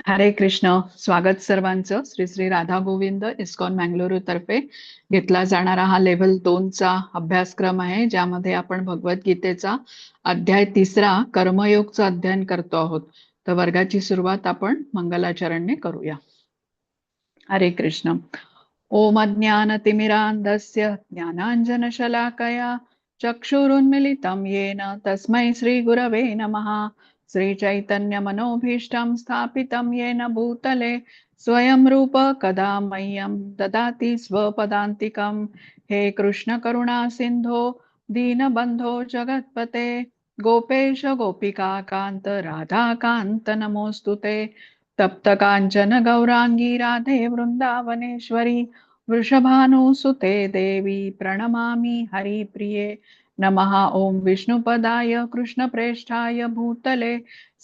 हरे कृष्ण. स्वागत सर्वांचं. श्री श्री राधा गोविंद इस्कॉन मंगळुरू तर्फे घेतला जाणारा हा लेव्हल 2 चा अभ्यासक्रम आहे, ज्यामध्ये आपण भगवद्गीतेचा अध्याय 3 कर्मयोगचं अध्ययन करतो आहोत. तर वर्गाची सुरुवात आपण मंगलाचरणने करूया. हरे कृष्ण. ओम अज्ञानतिमिरान्धस्य ज्ञानाञ्जनशलाकया चक्षुरुन्मिलितं येन तस्मै श्रीगुरवे नमः. श्रीचैतन्यमनोभीष्टं स्थापितं येन भूतले स्वयं रूप कदा मह्यं ददाति स्वपदान्तिकं. हे कृष्ण करुणा सिन्धो दीनबन्धो जगत्पते गोपेश गोपिका कान्त राधाकान्त नमोऽस्तुते. तप्त कांचन गौरांगी राधे वृंदावनेश्वरी वृषभानुसुते देवी प्रणमामि हरिप्रिये. नमः. ओम विष्णुपदाय कृष्णप्रेष्ठाय भूतले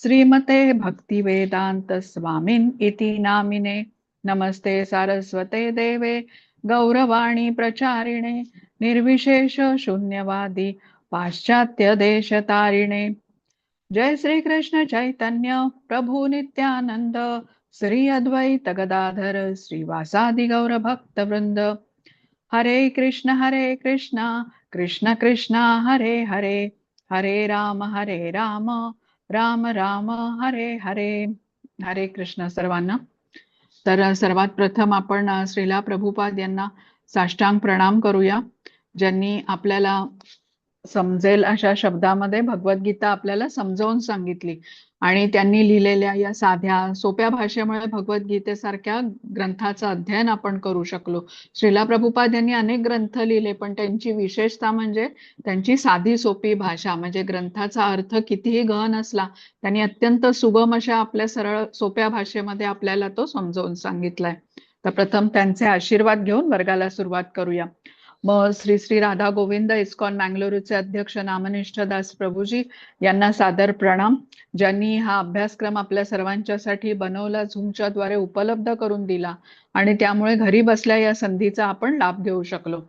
श्रीमते भक्तिवेदांत स्वामिन् इति नामिने. नमस्ते सारस्वते देवे गौरवाणी प्रचारिणे निर्विशेष शून्यवादी पाश्चात्य देशतारिणे. जय श्री कृष्ण चैतन्य प्रभु नित्यानंद श्री अद्वैत गदाधर श्रीवासादि गौर भक्त वृंद. हरे कृष्ण कृष्ण कृष्ण हरे हरे हरे राम राम राम हरे हरे. हरे कृष्ण सर्वांना. तर सर्वात प्रथम आपण श्रीला प्रभुपाद यांना साष्टांग प्रणाम करूया, ज्यांनी आपल्याला समजेल अशा शब्दामध्ये भगवद्गीता आपल्याला समजावून सांगितली आणि त्यांनी लिहिलेल्या या साध्या सोप्या भाषेमुळे भगवद्गीतेसारख्या ग्रंथाचं अध्ययन आपण करू शकलो. श्रीला प्रभुपाद यांनी अनेक ग्रंथ लिहिले, पण त्यांची विशेषता म्हणजे त्यांची साधी सोपी भाषा. म्हणजे ग्रंथाचा अर्थ कितीही गहन असला, त्यांनी अत्यंत सुगम अशा आपल्या सरळ सोप्या भाषेमध्ये आपल्याला तो समजावून सांगितलाय. तर प्रथम त्यांचे आशीर्वाद घेऊन वर्गाला सुरुवात करूया. मग श्री श्री राधा गोविंद इस्कॉन मंगळुरूचे अध्यक्ष नामनिष्ठ दास प्रभूजी यांना सादर प्रणाम, ज्यांनी हा अभ्यासक्रम आपल्या सर्वांच्यासाठी बनवला, झूमच्या द्वारे उपलब्ध करून दिला आणि त्यामुळे घरी बसल्या या संधीचा आपण लाभ घेऊ शकलो.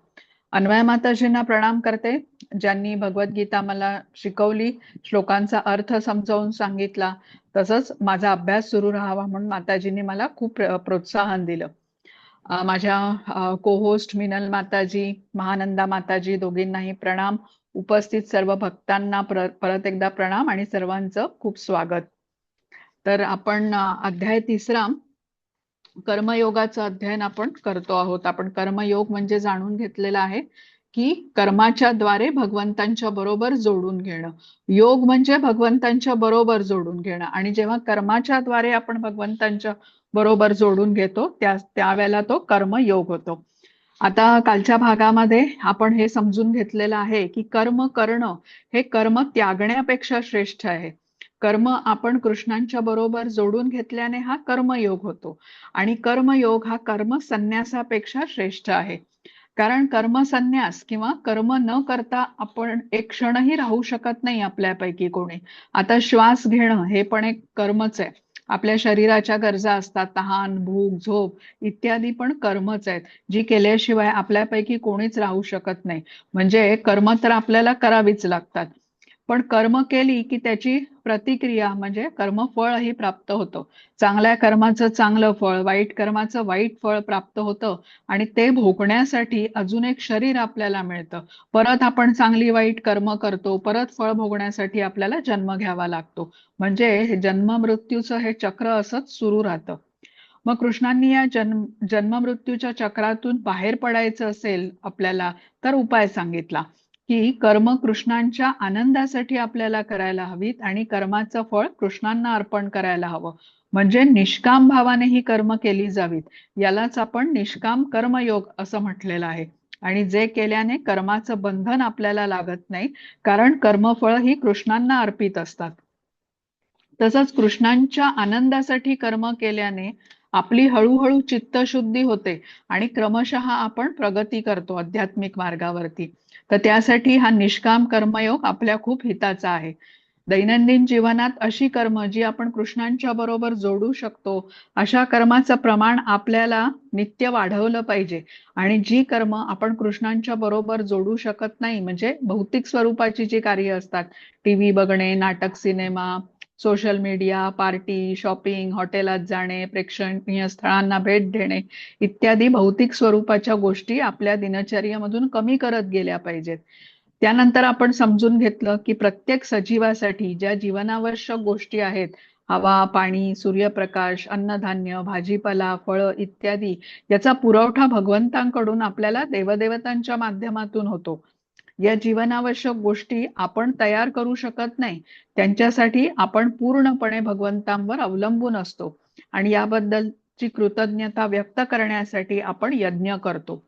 अन्वय माताजींना प्रणाम करते, ज्यांनी भगवद्गीता मला शिकवली, श्लोकांचा अर्थ समजावून सांगितला, तसंच माझा अभ्यास सुरू राहावा म्हणून माताजींनी मला खूप प्रोत्साहन दिलं. माझ्या को-होस्ट मिनल माताजी, महानंदा माताजी दोघींनाही प्रणाम. उपस्थित सर्व भक्तांना परत एकदा प्रणाम आणि सर्वांचं खूप स्वागत. तर आपण अध्याय 3 कर्मयोगाचं अध्ययन आपण करतो आहोत. आपण कर्मयोग म्हणजे जाणून घेतलेला आहे की कर्माच्या द्वारे भगवंतांच्या बरोबर जोडून घेणं. योग म्हणजे भगवंतांच्या बरोबर जोडून घेणं, आणि जेव्हा कर्माच्या द्वारे आपण भगवंतांच्या बरोबर जोडून घेतो त्यावेळेला तो कर्मयोग होतो. आता कालच्या भागामध्ये आपण हे समजून घेतलेलं आहे की कर्म करणं हे कर्म त्यागण्यापेक्षा श्रेष्ठ आहे. कर्म आपण कृष्णांच्या बरोबर जोडून घेतल्याने हा कर्मयोग होतो, आणि कर्मयोग हा कर्म संन्यासापेक्षा श्रेष्ठ आहे. कारण कर्मसन्यास किंवा कर्म न करता आपण एक क्षणही राहू शकत नाही आपल्यापैकी कोणी. आता श्वास घेणं हे पण एक कर्मच आहे. आपल्या शरीराच्या गरजा असतात, तहान, भूक, झोप इत्यादी पण कर्मच आहेत, जी केल्याशिवाय आपल्यापैकी कोणीच राहू शकत नाही. म्हणजे कर्म तर आपल्याला करावीच लागतात, पण कर्म केली की त्याची प्रतिक्रिया म्हणजे कर्मफळही प्राप्त होतं. चांगल्या कर्माचं चांगलं फळ, वाईट कर्माचं वाईट फळ प्राप्त होतं, आणि ते भोगण्यासाठी अजून एक शरीर आपल्याला मिळतं. परत आपण चांगली वाईट कर्म करतो, परत फळ भोगण्यासाठी आपल्याला जन्म घ्यावा लागतो. म्हणजे जन्म मृत्यूचं हे चक्र असंच सुरू राहतं. मग कृष्णांनी या जन्म मृत्यूच्या चक्रातून बाहेर पडायचं असेल आपल्याला, तर उपाय सांगितला की कर्म कृष्णांच्या आनंदासाठी आपल्याला करायला हवीत आणि कर्माचं फळ कृष्णांना अर्पण करायला हवं. म्हणजे निष्काम भावाने ही कर्म केली जावीत. यालाच आपण निष्काम कर्मयोग असं म्हटलेलं आहे. आणि जे केल्याने कर्माचं बंधन आपल्याला लागत नाही, कारण कर्मफळ ही कृष्णांना अर्पित असतात. तसंच कृष्णांच्या आनंदासाठी कर्म केल्याने आपली हळूहळू चित्तशुद्धी होते आणि क्रमशः आपण प्रगती करतो आध्यात्मिक मार्गावरती. तर त्यासाठी हा निष्काम कर्मयोग आपल्या खूप हिताचा आहे. दैनंदिन जीवनात अशी कर्म जी आपण कृष्णांच्या बरोबर जोडू शकतो, अशा कर्माचं प्रमाण आपल्याला नित्य वाढवलं पाहिजे. आणि जी कर्म आपण कृष्णांच्या बरोबर जोडू शकत नाही, म्हणजे भौतिक स्वरूपाची जी कार्य असतात, टीव्ही बघणे, नाटक, cinema, social media, party, shopping, हॉटेलात जाणे, प्रेक्षणीय स्थळांना भेट देणे इत्यादी भौतिक स्वरूपाच्या गोष्टी आपल्या दिनचर्येमधून कमी करत गेल्या पाहिजेत. त्यानंतर आपण समजून घेतलं की प्रत्येक सजीवासाठी ज्या जीवनावश्यक गोष्टी आहेत, हवा, पाणी, सूर्यप्रकाश, अन्नधान्य, भाजीपाला, फळं इत्यादी, याचा पुरवठा भगवंतांकडून आपल्याला देवदेवतांच्या माध्यमातून होतो. या जीवनावश्यक गोष्टी आपण तयार करू शकत नाही. त्यांच्यासाठी आपण पूर्णपणे भगवंतांवर अवलंबून असतो आणि याबद्दलची कृतज्ञता व्यक्त करण्यासाठी आपण यज्ञ करतो.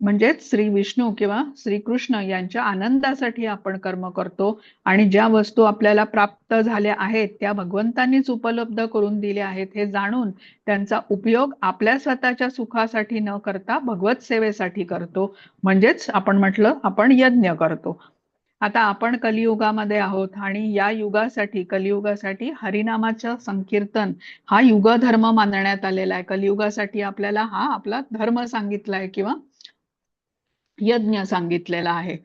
म्हणजेच श्री विष्णू किंवा श्रीकृष्ण यांच्या आनंदासाठी आपण कर्म करतो आणि ज्या वस्तू आपल्याला प्राप्त झाल्या आहेत त्या भगवंतांनीच उपलब्ध करून दिल्या आहेत हे जाणून त्यांचा उपयोग आपल्या स्वतःच्या सुखासाठी न करता भगवत सेवेसाठी करतो. म्हणजेच आपण म्हटलं आपण यज्ञ करतो. आता आपण कलियुगामध्ये आहोत आणि या युगासाठी कलियुगासाठी हरिनामाचं संकीर्तन हा युगधर्म मानण्यात आलेला आहे. कलियुगासाठी आपल्याला हा आपला धर्म सांगितलाय किंवा यज्ञ सांगितलेला आहे.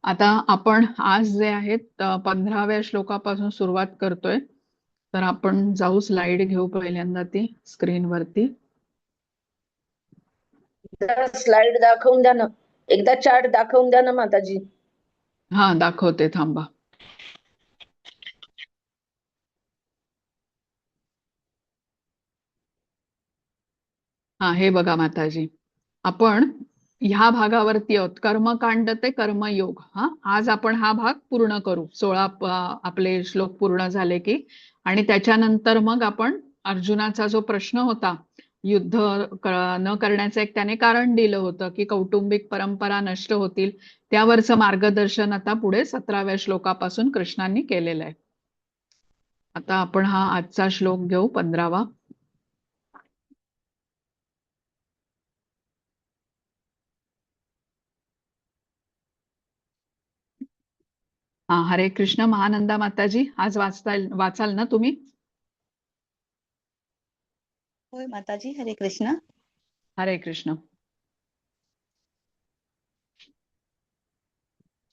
आता आपण आज जे आहेत 15व्या श्लोकापासून सुरुवात करतोय. तर आपण जाऊ स्लाइड घेऊ पहिल्यांदा ती स्क्रीनवरती. स्लाइड दाखवून द्या ना, एकदा चार्ट दाखवून द्या ना माताजी. हा दाखवते, थांबा. हा हे बघा माताजी, आपण ह्या भागावरती आहोत, कर्मकांड ते कर्मयोग. आज आपण हा भाग पूर्ण करू. 16 आपले श्लोक पूर्ण झाले की, आणि त्याच्यानंतर मग आपण अर्जुनाचा जो प्रश्न होता युद्ध न करण्याचं, एक त्याने कारण दिलं होतं की कौटुंबिक परंपरा नष्ट होतील, त्यावरचं मार्गदर्शन आता पुढे 17व्या श्लोकापासून कृष्णांनी केलेलं आहे. आता आपण हा आजचा श्लोक घेऊ, 15वा. हरे कृष्ण. महानंदा माताजी, आज वाचाल ना तुम्ही? होय माताजी, हरे कृष्ण. हरे कृष्ण.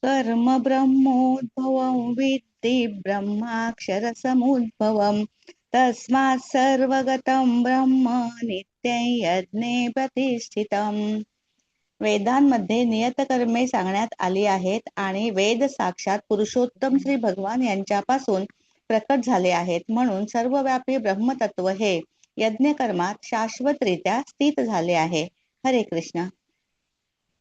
कर्म ब्रह्मोद्भवं विद्धि ब्रह्माक्षर समुद्भवं तस्मात् सर्वगतं ब्रह्म नित्यं यज्ञे प्रतिष्ठितम्. वेदांमध्ये नियतकर्मे सांगण्यात आली आहेत आणि वेद साक्षात पुरुषोत्तम श्री भगवान यांच्यापासून प्रकट झाले आहेत. म्हणून सर्वव्यापी ब्रह्मतत्व हे यज्ञकर्मात शाश्वतरित्या स्थित झाले आहे. हरे कृष्ण.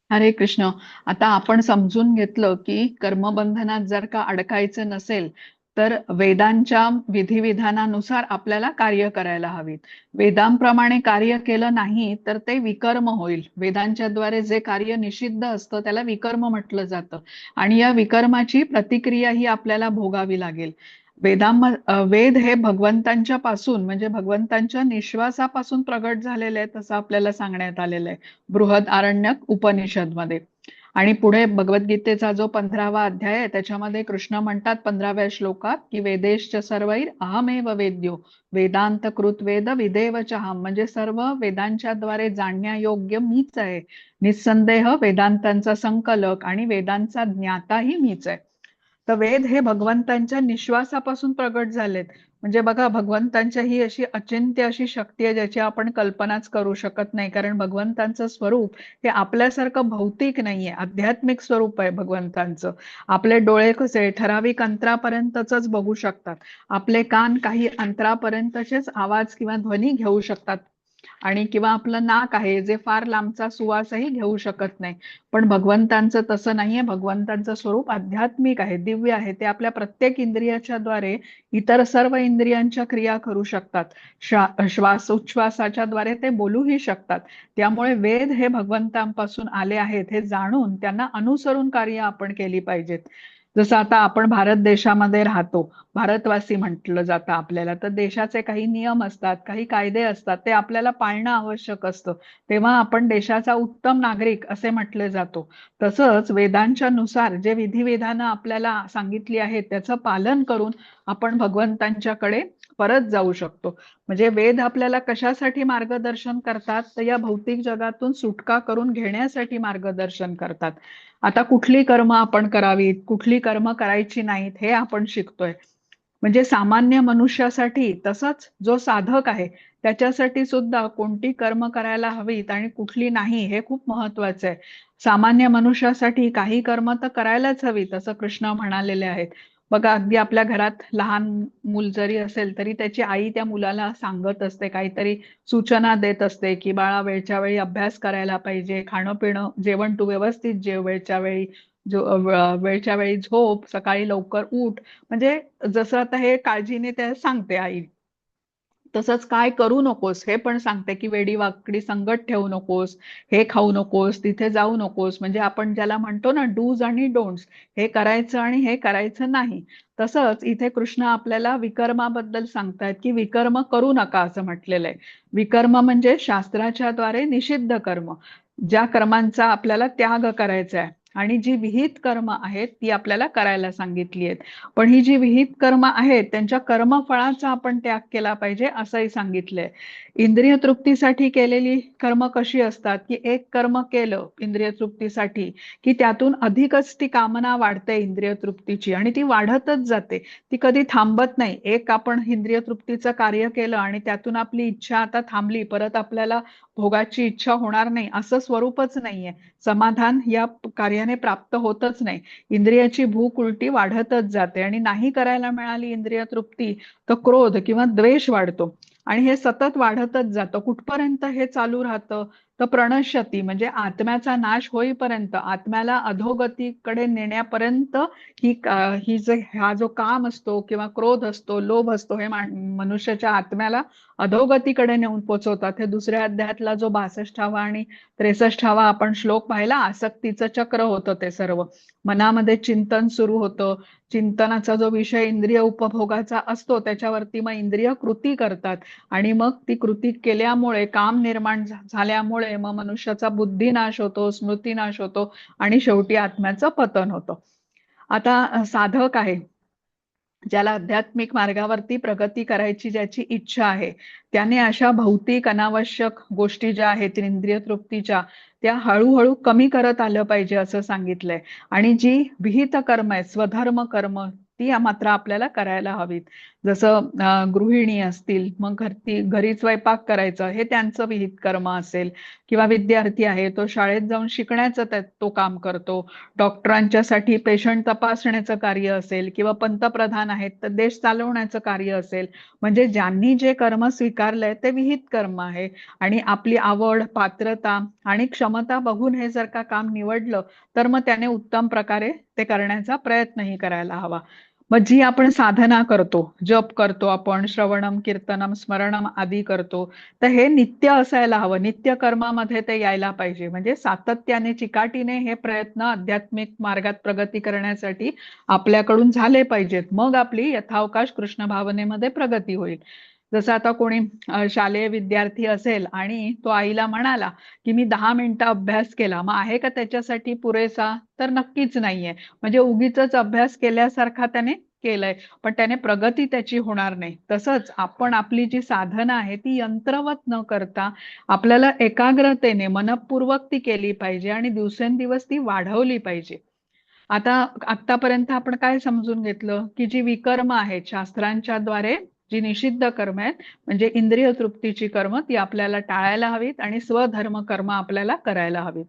हरे कृष्ण. आता आपण समजून घेतलं की कर्मबंधनात जर का अडकायचं नसेल तर वेदांच्या विधिविधानानुसार आपल्याला कार्य करायला हवीत. वेदांप्रमाणे कार्य केलं नाही तर ते विकर्म होईल. वेदांच्या द्वारे जे कार्य निषिद्ध असतं त्याला विकर्म म्हटलं जातं आणि या विकर्माची प्रतिक्रिया ही आपल्याला भोगावी लागेल. वेद हे भगवंतांच्या पासून म्हणजे भगवंतांच्या निश्वासापासून प्रगट झालेले आहेत असं आपल्याला सांगण्यात आलेलं आहे बृहद आरण्यक उपनिषदमध्ये. आणि पुढे भगवद्गीतेचा जो 15वा अध्याय आहे त्याच्यामध्ये कृष्ण म्हणतात 15व्या श्लोकात की वेदेश्च सर्वैर अहमेव वेद्यो वेदांत कृत वेद विदेव चहम. म्हणजे सर्व वेदांच्या द्वारे जाणण्यायोग्य मीच आहे. निस्संदेह वेदांतांचा संकलक आणि वेदांचा ज्ञाताही मीच आहे. तर वेद हे भगवंतांच्या निश्वासापासून प्रगट झालेत. म्हणजे बघा, भगवंतांच्या ही अशी अचिंत्य अशी शक्ती आहे ज्याची आपण कल्पनाच करू शकत नाही. कारण भगवंतांचं स्वरूप हे आपल्यासारखं भौतिक नाहीये, आध्यात्मिक स्वरूप आहे भगवंतांचं. आपले डोळे कसे ठराविक अंतरापर्यंतच बघू शकतात, आपले कान काही अंतरापर्यंतचेच आवाज किंवा ध्वनी घेऊ शकतात, आणि किंवा आपलं नाक आहे जे फार लांबचा सुवासही घेऊ शकत नाही. पण भगवंतांचं तसं नाहीये. भगवंतांचं स्वरूप आध्यात्मिक आहे, दिव्य आहे. ते आपल्या प्रत्येक इंद्रियाच्या द्वारे इतर सर्व इंद्रियांच्या क्रिया करू शकतात. श्वास उच्छ्वासाच्या द्वारे ते बोलूही शकतात. त्यामुळे वेद हे भगवंतांपासून आले आहेत हे जाणून त्यांना अनुसरून कार्य आपण केली पाहिजेत. जसं आता आपण भारत देशामध्ये राहतो, भारतवासी म्हटलं जातं आपल्याला, तर देशाचे काही नियम असतात, काही कायदे असतात, ते आपल्याला पाळणं आवश्यक असतं. तेव्हा आपण देशाचा उत्तम नागरिक असे म्हटले जातो. तसंच वेदांच्या नुसार जे विधिविधानं आपल्याला सांगितली आहेत त्याचं पालन करून आपण भगवंतांच्याकडे परत जाऊ शकतो. म्हणजे वेद आपल्याला कशासाठी मार्गदर्शन करतात, तर या भौतिक जगातून सुटका करून घेण्यासाठी मार्गदर्शन करतात. आता कुठली कर्म आपण करावीत, कुठली कर्म करायची नाहीत हे आपण शिकतोय. म्हणजे सामान्य मनुष्यासाठी तसंच जो साधक आहे त्याच्यासाठी सुद्धा कोणती कर्म करायला हवीत आणि कुठली नाही हे खूप महत्वाचं आहे. सामान्य मनुष्यासाठी काही कर्म तर करायलाच हवीत असं कृष्ण म्हणालेले आहेत. बघा, अगदी आपल्या घरात लहान मूल जरी असेल तरी त्याची आई त्या मुलाला सांगत असते, काहीतरी सूचना देत असते की बाळा वेळच्या वेळी अभ्यास करायला पाहिजे, खाणं पिणं जेवण तू व्यवस्थित जेव, वेळच्या वेळी वेळच्या वेळी झोप, सकाळी लवकर उठ. म्हणजे जसं आता हे काळजीने त्या सांगते आई, तसंच काय करू नकोस हे पण सांगते की वेडी वाकडी संगत ठेवू नकोस, हे खाऊ नकोस, तिथे जाऊ नकोस. म्हणजे आपण ज्याला म्हणतो ना डूज आणि डोंट्स, हे करायचं आणि हे करायचं नाही. तसंच इथे कृष्ण आपल्याला विकर्माबद्दल सांगतायत की विकर्म करू नका असं म्हटलेलं आहे. विकर्म म्हणजे शास्त्राच्या द्वारे निषिद्ध कर्म, ज्या कर्मांचा आपल्याला त्याग करायचा आहे. आणि जी विहित कर्म आहेत ती आपल्याला करायला सांगितली आहेत. पण ही जी विहित कर्म आहेत त्यांच्या कर्मफळाचा आपण त्याग केला पाहिजे असंही सांगितलंय. इंद्रिय तृप्तीसाठी केलेली कर्म कशी असतात की एक कर्म केलं इंद्रिय तृप्तीसाठी की त्यातून अधिकच ती कामना वाढते इंद्रिय तृप्तीची आणि ती वाढतच जाते, ती कधी थांबत नाही. एक आपण इंद्रिय तृप्तीचं कार्य केलं आणि त्यातून आपली इच्छा आता थांबली, परत आपल्याला भोगाची इच्छा होणार नाही असं स्वरूपच नाहीये. समाधान या कार्याने प्राप्त होतच नाही. इंद्रियाची भूक उलटी वाढतच जाते आणि नाही करायला मिळाली इंद्रिय तृप्ती तर क्रोध किंवा द्वेष वाढतो आणि हे सतत वाढतच जातं. कुठपर्यंत हे चालू राहतं तर प्रणश्यती म्हणजे आत्म्याचा नाश होईपर्यंत, आत्म्याला अधोगतीकडे नेण्यापर्यंत हा जो काम असतो किंवा क्रोध असतो, लोभ असतो, हे मनुष्याच्या आत्म्याला अधोगतीकडे नेऊन पोचवतात. हे दुसऱ्या अध्यायातला जो 62वा आणि 63वा आपण श्लोक पाहिला, आसक्तीचं चक्र होतं ते सर्व. मनामध्ये चिंतन सुरू होतं, चिंतनाचा जो विषय इंद्रिय उपभोगाचा असतो त्याच्यावरती मग इंद्रिय कृती करतात आणि मग ती कृती केल्यामुळे काम निर्माण झाल्यामुळे मग मनुष्याचा बुद्धिनाश होतो, स्मृतीनाश होतो आणि शेवटी आत्म्याचं पतन होतं. आता साधक आहे, ज्याला आध्यात्मिक मार्गावरती प्रगती करायची ज्याची इच्छा आहे, त्याने अशा भौतिक अनावश्यक गोष्टी ज्या आहेत इंद्रिय तृप्तीच्या, त्या हळूहळू कमी करत आलं पाहिजे असं सांगितलंय. आणि जी विहित कर्म आहे, स्वधर्म कर्म, ती मात्र आपल्याला करायला हवीत. जसं गृहिणी असतील, मग घरी स्वयंपाक करायचं हे त्यांचं विहित कर्म असेल, किंवा विद्यार्थी आहे तो शाळेत जाऊन शिकण्याचं तो काम करतो, डॉक्टरांच्यासाठी पेशंट तपासण्याचं कार्य असेल, किंवा पंतप्रधान आहेत तर देश चालवण्याचं कार्य असेल. म्हणजे ज्यांनी जे कर्म स्वीकारलंय ते विहित कर्म आहे आणि आपली आवड, पात्रता आणि क्षमता बघून हे जर का काम निवडलं तर मग त्याने उत्तम प्रकारे ते करण्याचा प्रयत्नही करायला हवा. मग जी आपण साधना करतो, जप करतो, आपण श्रवणम, कीर्तनम, स्मरणम आदी करतो, तर हे नित्य असायला हवं. नित्य कर्मामध्ये ते यायला पाहिजे. म्हणजे सातत्याने, चिकाटीने हे प्रयत्न आध्यात्मिक मार्गात प्रगती करण्यासाठी आपल्याकडून झाले पाहिजेत. मग आपली यथावकाश कृष्ण भावनेमध्ये प्रगती होईल. जसं आता कोणी शालेय विद्यार्थी असेल आणि तो आईला म्हणाला की मी 10 मिनिटं अभ्यास केला, मग आहे का त्याच्यासाठी पुरेसा? तर नक्कीच नाहीये. म्हणजे उगीचच अभ्यास केल्यासारखा त्याने केलंय, पण त्याने प्रगती त्याची होणार नाही. तसंच आपण आपली जी साधना आहे ती यंत्रवत न करता आपल्याला एकाग्रतेने मनपूर्वक ती केली पाहिजे आणि दिवसेंदिवस ती वाढवली पाहिजे. आता आतापर्यंत आपण काय समजून घेतलं की जी विकर्म आहेत शास्त्रांच्या द्वारे, जी निषिद्ध कर्म आहेत म्हणजे इंद्रिय तृप्तीची कर्म, ती आपल्याला टाळायला हवीत आणि स्वधर्म कर्म आपल्याला करायला हवीत.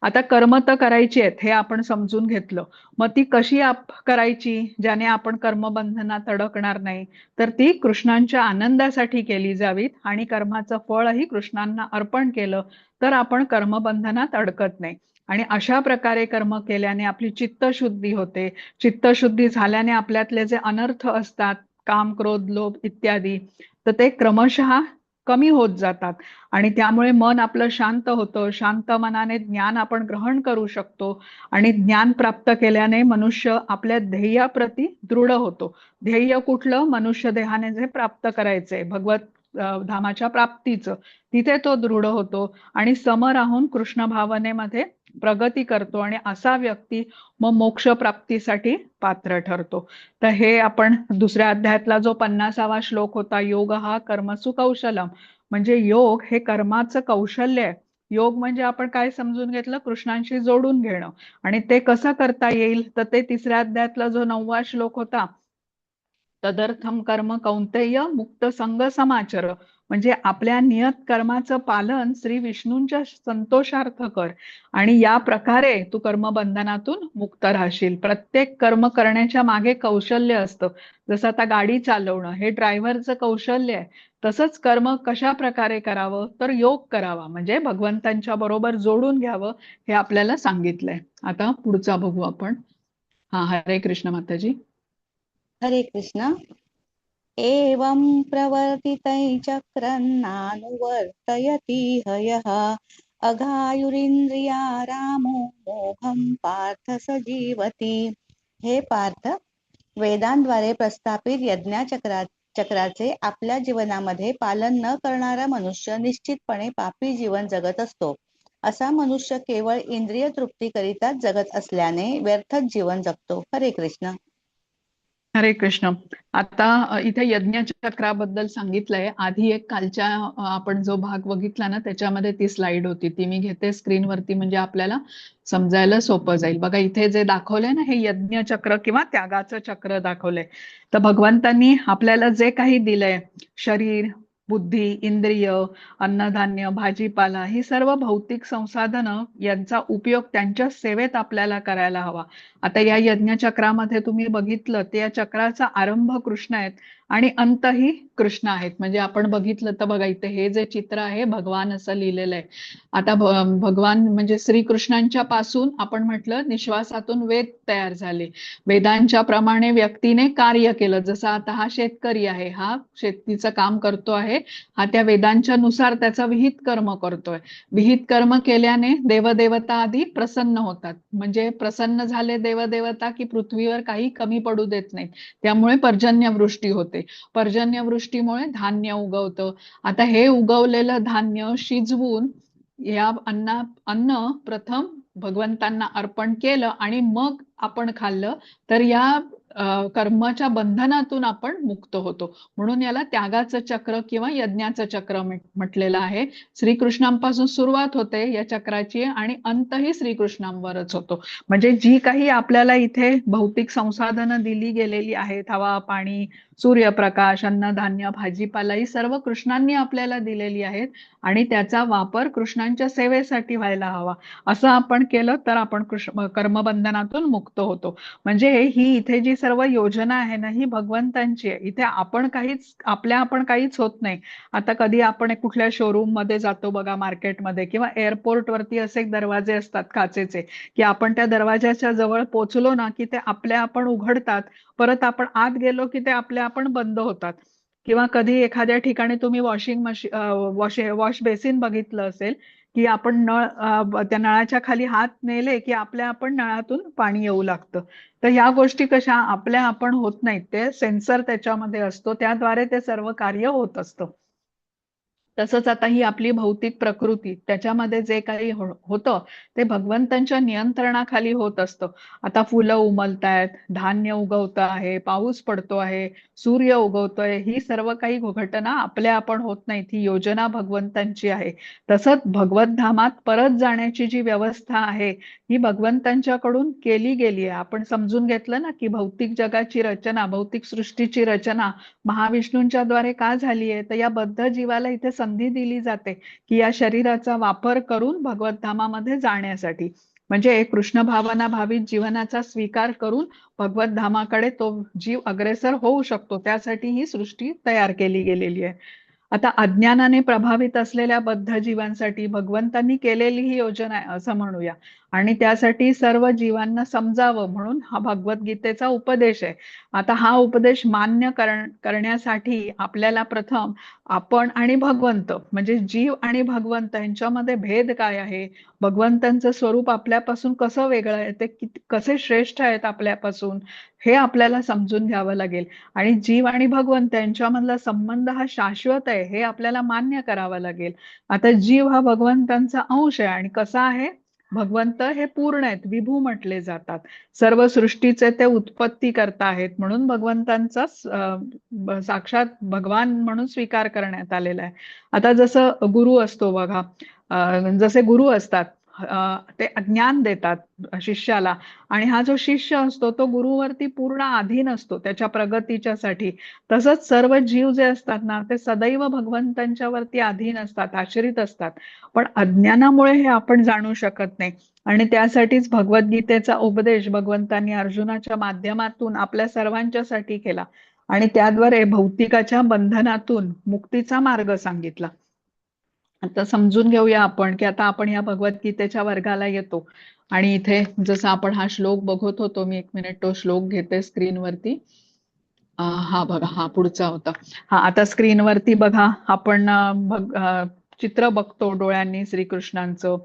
आता कर्म तर करायची आहेत हे आपण समजून घेतलं, मग ती कशी करायची ज्याने आपण कर्मबंधनात अडकणार नाही? तर ती कृष्णांच्या आनंदासाठी केली जावीत आणि कर्माचं फळही कृष्णांना अर्पण केलं तर आपण कर्मबंधनात अडकत नाही. आणि अशा प्रकारे कर्म केल्याने आपली चित्तशुद्धी होते. चित्तशुद्धी झाल्याने आपल्यातले जे अनर्थ असतात, काम, क्रोध, लोभ इत्यादी, तर ते क्रमशः कमी होत जातात आणि त्यामुळे मन आपलं शांत होतं. शांत मनाने ज्ञान आपण ग्रहण करू शकतो आणि ज्ञान प्राप्त केल्याने मनुष्य आपल्या ध्येयाप्रती दृढ होतो. ध्येय कुठलं? मनुष्य देहाने जे प्राप्त करायचंय भगवत धामाच्या प्राप्तीचं, तिथे तो दृढ होतो आणि सम राहून कृष्ण भावनेमध्ये प्रगती करतो आणि असा व्यक्ती मग मोक्ष प्राप्तीसाठी पात्र ठरतो. तर हे आपण दुसऱ्या अध्यायातला जो 50वा श्लोक होता, योग हा कर्मसु कौशलम, म्हणजे योग हे कर्माचं कौशल्य आहे. योग म्हणजे आपण काय समजून घेतलं? कृष्णांशी जोडून घेणं. आणि ते कसं करता येईल? तर ते तिसऱ्या अध्यायातला जो 9वा श्लोक होता तदर्थम कर्म कौंतेय मुक्त संग समाचर. म्हणजे आपल्या नियत कर्माचं पालन श्री विष्णूंच्या संतोषार्थ कर आणि या प्रकारे तू कर्मबंधनातून मुक्त राहशील. प्रत्येक कर्म करण्याच्या मागे कौशल्य असतं. जसं आता गाडी चालवणं हे ड्रायव्हरचं कौशल्य आहे, तसंच कर्म कशा प्रकारे करावं तर योग करावा, म्हणजे भगवंतांच्या बरोबर जोडून घ्यावं हे आपल्याला सांगितलंय. आता पुढचा बघू आपण. हरे कृष्ण माताजी. हरे कृष्ण. एवं प्रवर्तितै चक्रन्नानुवर्तयति हयः अघायुरिंद्रिया रामो मोहं पार्थ स जीवति. हे पार्थ, वेदांद्वारे प्रस्थापित चक्राचे आपल्या जीवनामध्ये पालन न करणारा मनुष्य निश्चितपणे पापी जीवन जगत असतो. असा मनुष्य केवळ इंद्रिय तृप्तीकरिताच जगत असल्याने व्यर्थच जीवन जगतो. हरे कृष्ण. हरे कृष्ण. आता इथे यज्ञचक्राबद्दल सांगितलंय. आधी एक कालच्या आपण जो भाग बघितला ना त्याच्यामध्ये ती स्लाइड होती, ती मी घेते स्क्रीनवरती म्हणजे आपल्याला समजायला सोपं जाईल. बघा इथे जे दाखवलंय ना हे यज्ञचक्र किंवा त्यागाचं चक्र दाखवलंय. तर भगवंतांनी आपल्याला जे काही दिलंय, शरीर, बुद्धी, इंद्रिय, अन्नधान्य, भाजीपाला, ही सर्व भौतिक संसाधनं यांचा उपयोग त्यांच्या सेवेत आपल्याला करायला हवा. आता या यज्ञचक्रामध्ये तुम्ही बघितलं ते या चक्राचा आरंभ कृष्ण आहेत आणि अंतही कृष्ण आहेत. म्हणजे आपण बघितलं तर बघा इथे हे जे चित्र आहे भगवान असं लिहिलेलं आहे. आता भगवान म्हणजे श्रीकृष्णांच्या पासून आपण म्हटलं निश्वासातून वेद तयार झाले. वेदांच्या प्रमाणे व्यक्तीने कार्य केलं. जसं आता हा शेतकरी आहे, हा शेतीचं काम करतो आहे, हा त्या वेदांच्या नुसार त्याचा विहित कर्म करतोय. विहित कर्म केल्याने देवदेवता आधी प्रसन्न होतात. म्हणजे प्रसन्न झाले देवदेवता की पृथ्वीवर काही कमी पडू देत नाहीत. त्यामुळे पर्जन्यवृष्टी होते. पर्जन्यवृष्टीमुळे धान्य उगवतं. आता हे उगवलेलं धान्य शिजवून या अन्न प्रथम भगवंतांना अर्पण केलं आणि मग आपण खाल्लं तर या कर्माच्या बंधनातून आपण मुक्त होतो. म्हणून याला त्यागाचं चक्र किंवा यज्ञाचं चक्र म्हटलेलं आहे. श्रीकृष्णांपासून सुरुवात होते या चक्राची आणि अंतही श्रीकृष्णांवरच होतो. म्हणजे जी काही आपल्याला इथे भौतिक संसाधनं दिली गेलेली आहेत, हवा, पाणी, सूर्यप्रकाश, अन्नधान्य, भाजीपाला, ही सर्व कृष्णांनी आपल्याला दिलेली आहेत आणि त्याचा वापर कृष्णांच्या सेवेसाठी व्हायला हवा. असं आपण केलं तर आपण कर्मबंधनातून मुक्त होतो. म्हणजे ही इथे जी सर्व योजना आहे ना ही भगवंतांची आहे. इथे आपण काहीच होत नाही. आता कधी आपण कुठल्या शोरूम मध्ये जातो बघा, मार्केटमध्ये किंवा एअरपोर्ट वरती असे दरवाजे असतात काचेचे, की आपण त्या दरवाजाच्या जवळ पोहोचलो ना की ते आपण उघडतात, परत आपण आत गेलो की ते आपण बंद होतात. किंवा कधी एखाद्या ठिकाणी तुम्ही वॉशिंग मशीन वॉश बेसिन बघितलं असेल की आपण त्या नळाच्या खाली हात नेले की आपण नळातून पाणी येऊ लागतं. तर ह्या गोष्टी कशा आपण होत नाहीत, ते सेन्सर त्याच्यामध्ये असतो, त्याद्वारे ते सर्व कार्य होत असतं. तसंच आता ही आपली भौतिक प्रकृती, त्याच्यामध्ये जे काही होतं ते भगवंतांच्या नियंत्रणाखाली होत असतं. आता फुलं उमलतायत, धान्य उगवतं आहे, पाऊस पडतो आहे, सूर्य उगवतोय, ही सर्व काही घटना आपण होत नाहीत. ही योजना भगवंतांची आहे. तसंच भगवत धामात परत जाण्याची जी व्यवस्था आहे ही भगवंतांच्याकडून केली गेली आहे. आपण समजून घेतलं ना की भौतिक जगाची रचना, भौतिक सृष्टीची रचना महाविष्णूंच्या द्वारे का झाली आहे. तर या बद्ध जीवाला इथे संधी दिली जाते की या शरीराचा वापर करून भगवत धामामध्ये जाण्यासाठी, म्हणजे एक कृष्ण भावना भावित जीवनाचा स्वीकार करून भगवत धामाकडे तो जीव अग्रेसर होऊ शकतो. त्यासाठी ही सृष्टी तयार केली गेलेली आहे. आता अज्ञानाने प्रभावित असलेल्या बद्ध जीवांसाठी भगवंतांनी केलेली ही योजना आहे असं म्हणूया. आणि त्यासाठी सर्व जीवांना समजावं म्हणून हा भगवद्गीतेचा उपदेश आहे. आता हा उपदेश मान्य करण्यासाठी आपल्याला प्रथम आपण आणि भगवंत, म्हणजे जीव आणि भगवंत यांच्यामध्ये भेद काय आहे, भगवंतांचं स्वरूप आपल्यापासून कसं वेगळं आहे, ते कसे श्रेष्ठ आहेत आपल्यापासून, हे आपल्याला समजून घ्यावं लागेल. आणि जीव आणि भगवंत यांच्यामधला संबंध हा शाश्वत आहे हे आपल्याला मान्य करावं लागेल. आता जीव हा भगवंतांचा अंश आहे आणि कसा आहे, भगवंत हे पूर्ण आहेत, विभू म्हटले जातात, सर्व सृष्टीचे ते उत्पत्ती करता आहेत, म्हणून भगवंतांचा साक्षात भगवान म्हणून स्वीकार करण्यात आलेला आहे. आता जसं गुरु असतो बघा, जसे गुरु असतात, ते ज्ञान देतात शिष्याला, आणि हा जो शिष्य असतो तो गुरुवरती पूर्ण अधीन असतो त्याच्या प्रगतीच्यासाठी. तसंच सर्व जीव जे असतात ना ते सदैव भगवंतांच्या वरती अधीन असतात, आश्रित असतात. पण अज्ञानामुळे हे आपण जाणू शकत नाही. आणि त्यासाठीच भगवद्गीतेचा उपदेश भगवंतांनी अर्जुनाच्या माध्यमातून आपल्या सर्वांच्यासाठी केला आणि त्याद्वारे भौतिकाच्या बंधनातून मुक्तीचा मार्ग सांगितला. आता समजून घेऊया आपण की आता आपण या भगवद्गीतेच्या वर्गाला येतो आणि इथे जसं आपण हा श्लोक बघत होतो, मी 1 मिनिट तो श्लोक घेते स्क्रीनवरती. हा बघा, हा पुढचा होता. हा आता स्क्रीनवरती बघा आपण चित्र बघतो डोळ्यांनी श्रीकृष्णांचं.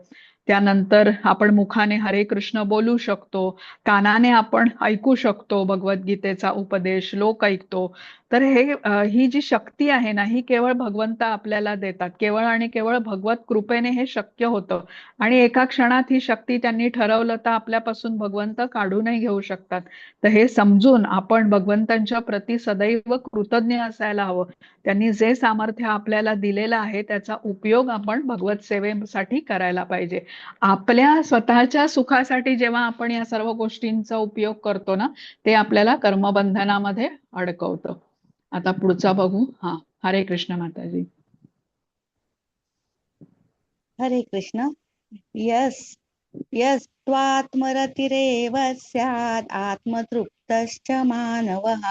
त्यानंतर आपण मुखाने हरे कृष्ण बोलू शकतो, कानाने आपण ऐकू शकतो भगवद्गीतेचा उपदेश, श्लोक ऐकतो. तर ही जी शक्ती आहे ना ही केवळ भगवंत आपल्याला देतात. केवळ आणि केवळ भगवत कृपेने हे शक्य होतं. आणि एका क्षणात ही शक्ती त्यांनी ठरवलं तर आपल्यापासून भगवंत काढूनही घेऊ शकतात. तर हे समजून आपण भगवंतांच्या प्रती सदैव कृतज्ञ असायला हवं. त्यांनी जे सामर्थ्य आपल्याला दिलेलं आहे त्याचा उपयोग आपण भगवत सेवेसाठी करायला पाहिजे. आपल्या स्वतःच्या सुखासाठी जेव्हा आपण या सर्व गोष्टींचा उपयोग करतो ना ते आपल्याला कर्मबंधनामध्ये अडकवतं. आता पुढचा बघू. हा, हरे कृष्ण माताजी. हरे कृष्ण. यस्त्वात्मरतिरेव स्यात् आत्मतृप्तश्च मानवः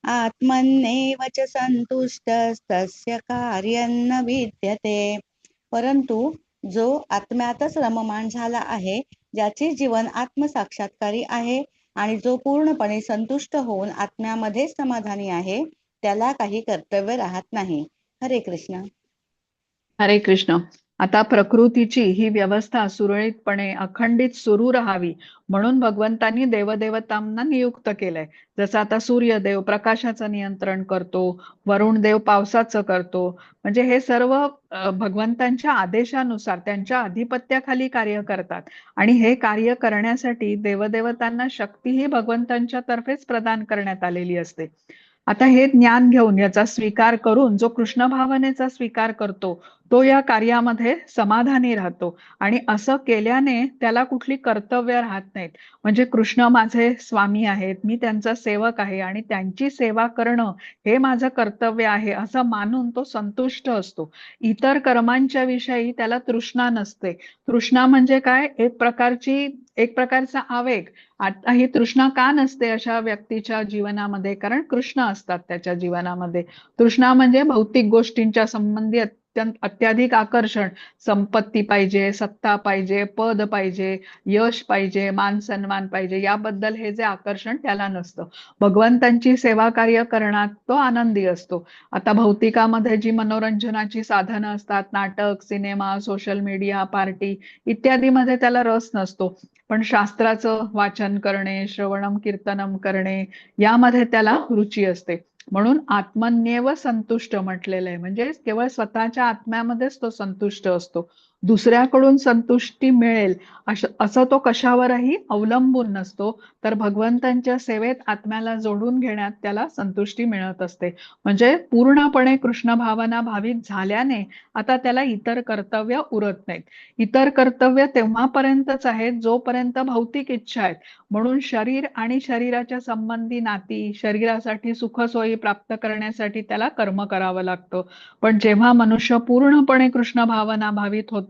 आत्मन्नेव च संतुष्टस्तस्य कार्यं न विद्यते. परंतु जो आत्म्यातच रममाण झाला आहे, ज्याचे जीवन आत्मसाक्षात्कारी आहे आणि जो पूर्णपणे संतुष्ट होऊन आत्म्यामध्ये समाधानी आहे, त्याला काही कर्तव्य राहत नाही. हरे कृष्ण. हरे कृष्ण. आता प्रकृतीची ही व्यवस्था सुरळीतपणे अखंडित सुरू राहावी म्हणून भगवंतांनी देवदेवतांना नियुक्त केलंय. जसं आता सूर्यदेव प्रकाशाचं नियंत्रण करतो, वरुण देव पावसाचं करतो. म्हणजे हे सर्व भगवंतांच्या आदेशानुसार त्यांच्या अधिपत्याखाली कार्य करतात. आणि हे कार्य करण्यासाठी देवदेवतांना शक्ती ही भगवंतांच्या तर्फेच प्रदान करण्यात आलेली असते. आता हे ज्ञान घेऊन याचा स्वीकार करून जो कृष्ण भावनेचा स्वीकार करतो तो या कार्यामध्ये समाधानी राहतो. आणि असं केल्याने त्याला कुठली कर्तव्य राहत नाहीत. म्हणजे कृष्ण माझे स्वामी आहेत, मी त्यांचा सेवक आहे आणि त्यांची सेवा करणं हे माझं कर्तव्य आहे असं मानून तो संतुष्ट असतो. इतर कर्मांच्या विषयी त्याला तृष्णा नसते. तृष्णा म्हणजे काय, एक प्रकारचा आवेग. आता ही तृष्णा का नसते अशा व्यक्तीच्या जीवनामध्ये, कारण कृष्ण असतात त्याच्या जीवनामध्ये. तृष्णा म्हणजे भौतिक गोष्टींच्या संबंधी अत्याधिक आकर्षण. संपत्ती पाहिजे, सत्ता पाहिजे, पद पाहिजे, यश पाहिजे, मान सन्मान पाहिजे, याबद्दल हे जे आकर्षण त्याला नसतं. भगवंतांची सेवा कार्य करण्यात तो आनंदी असतो. आता भौतिकामध्ये जी मनोरंजनाची साधनं असतात, नाटक, सिनेमा, सोशल मीडिया, पार्टी इत्यादीमध्ये त्याला रस नसतो. पण शास्त्राचं वाचन करणे, श्रवणम कीर्तनम करणे यामध्ये त्याला रुची असते. म्हणून आत्मन्येव संतुष्ट म्हटलेलं आहे. म्हणजे केवळ स्वतःच्या आत्म्यामध्येच तो संतुष्ट असतो. दुसऱ्याकडून संतुष्टी मिळेल असं तो कशावरही अवलंबून नसतो. तर भगवंतांच्या सेवेत आत्म्याला जोडून घेण्यात त्याला संतुष्टी मिळत असते. म्हणजे पूर्णपणे कृष्ण भावना भावित झाल्याने आता त्याला इतर कर्तव्य उरत नाहीत. इतर कर्तव्य तेव्हापर्यंतच आहेत जोपर्यंत भौतिक इच्छा आहेत. म्हणून शरीर आणि शरीराच्या संबंधी नाती, शरीरासाठी सुखसोयी प्राप्त करण्यासाठी त्याला कर्म करावं लागतं. पण जेव्हा मनुष्य पूर्णपणे कृष्ण भावना भावित होतो,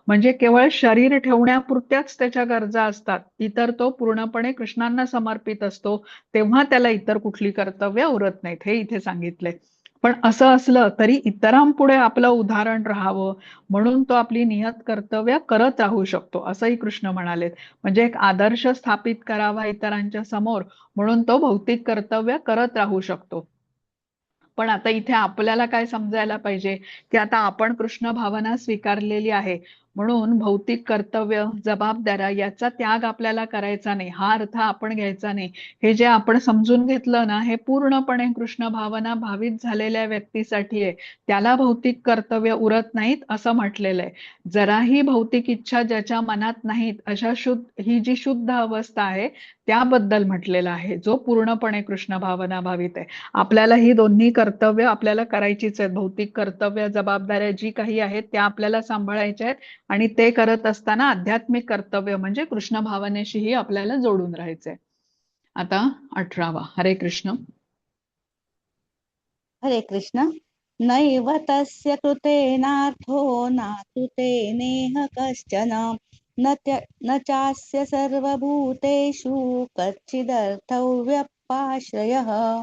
म्हणजे केवळ शरीर ठेवण्यापुरत्याच त्याच्या गरजा असतात, इतर तो पूर्णपणे कृष्णांना समर्पित असतो, तेव्हा त्याला इतर कुठली कर्तव्य उरत नाहीत, हे इथे सांगितलंय. पण असं असलं तरी इतरांपुढे आपलं उदाहरण राहावं म्हणून तो आपली नियत कर्तव्य करत राहू शकतो, असंही कृष्ण म्हणालेत. म्हणजे एक आदर्श स्थापित करावा इतरांच्या समोर म्हणून तो भौतिक कर्तव्य करत राहू शकतो. पण आता इथे आपल्याला काय समजायला पाहिजे की आता आपण कृष्ण भावना स्वीकारलेली आहे म्हणून भौतिक कर्तव्य, जबाबदाऱ्या याचा त्याग आपल्याला करायचा नाही, हा अर्थ आपण घ्यायचा नाही. हे जे आपण समजून घेतलं ना हे पूर्णपणे कृष्ण भावना भावित झालेल्या व्यक्तीसाठी आहे. त्याला भौतिक कर्तव्य उरत नाहीत असं म्हटलेलं आहे. जराही भौतिक इच्छा ज्याच्या मनात नाहीत अशा ही जी शुद्ध अवस्था आहे त्याबद्दल म्हटलेलं आहे, जो पूर्णपणे कृष्ण भावना भावित आहे. आपल्याला ही दोन्ही कर्तव्य आपल्याला करायचीच आहेत. भौतिक कर्तव्य, जबाबदाऱ्या जी काही आहेत त्या आपल्याला सांभाळायच्या आहेत आणि ते करत असताना आध्यात्मिक कर्तव्य म्हणजे कृष्ण भावनेशीही आपल्याला जोडून राहायचंय. आता 18वा. हरे कृष्ण. हरे कृष्ण. नैव तस्य कृतेनार्थो नाकृते नेह कश्चन न चास्य सर्वभूतेषु कच्चिदर्थव्यपाश्रयः.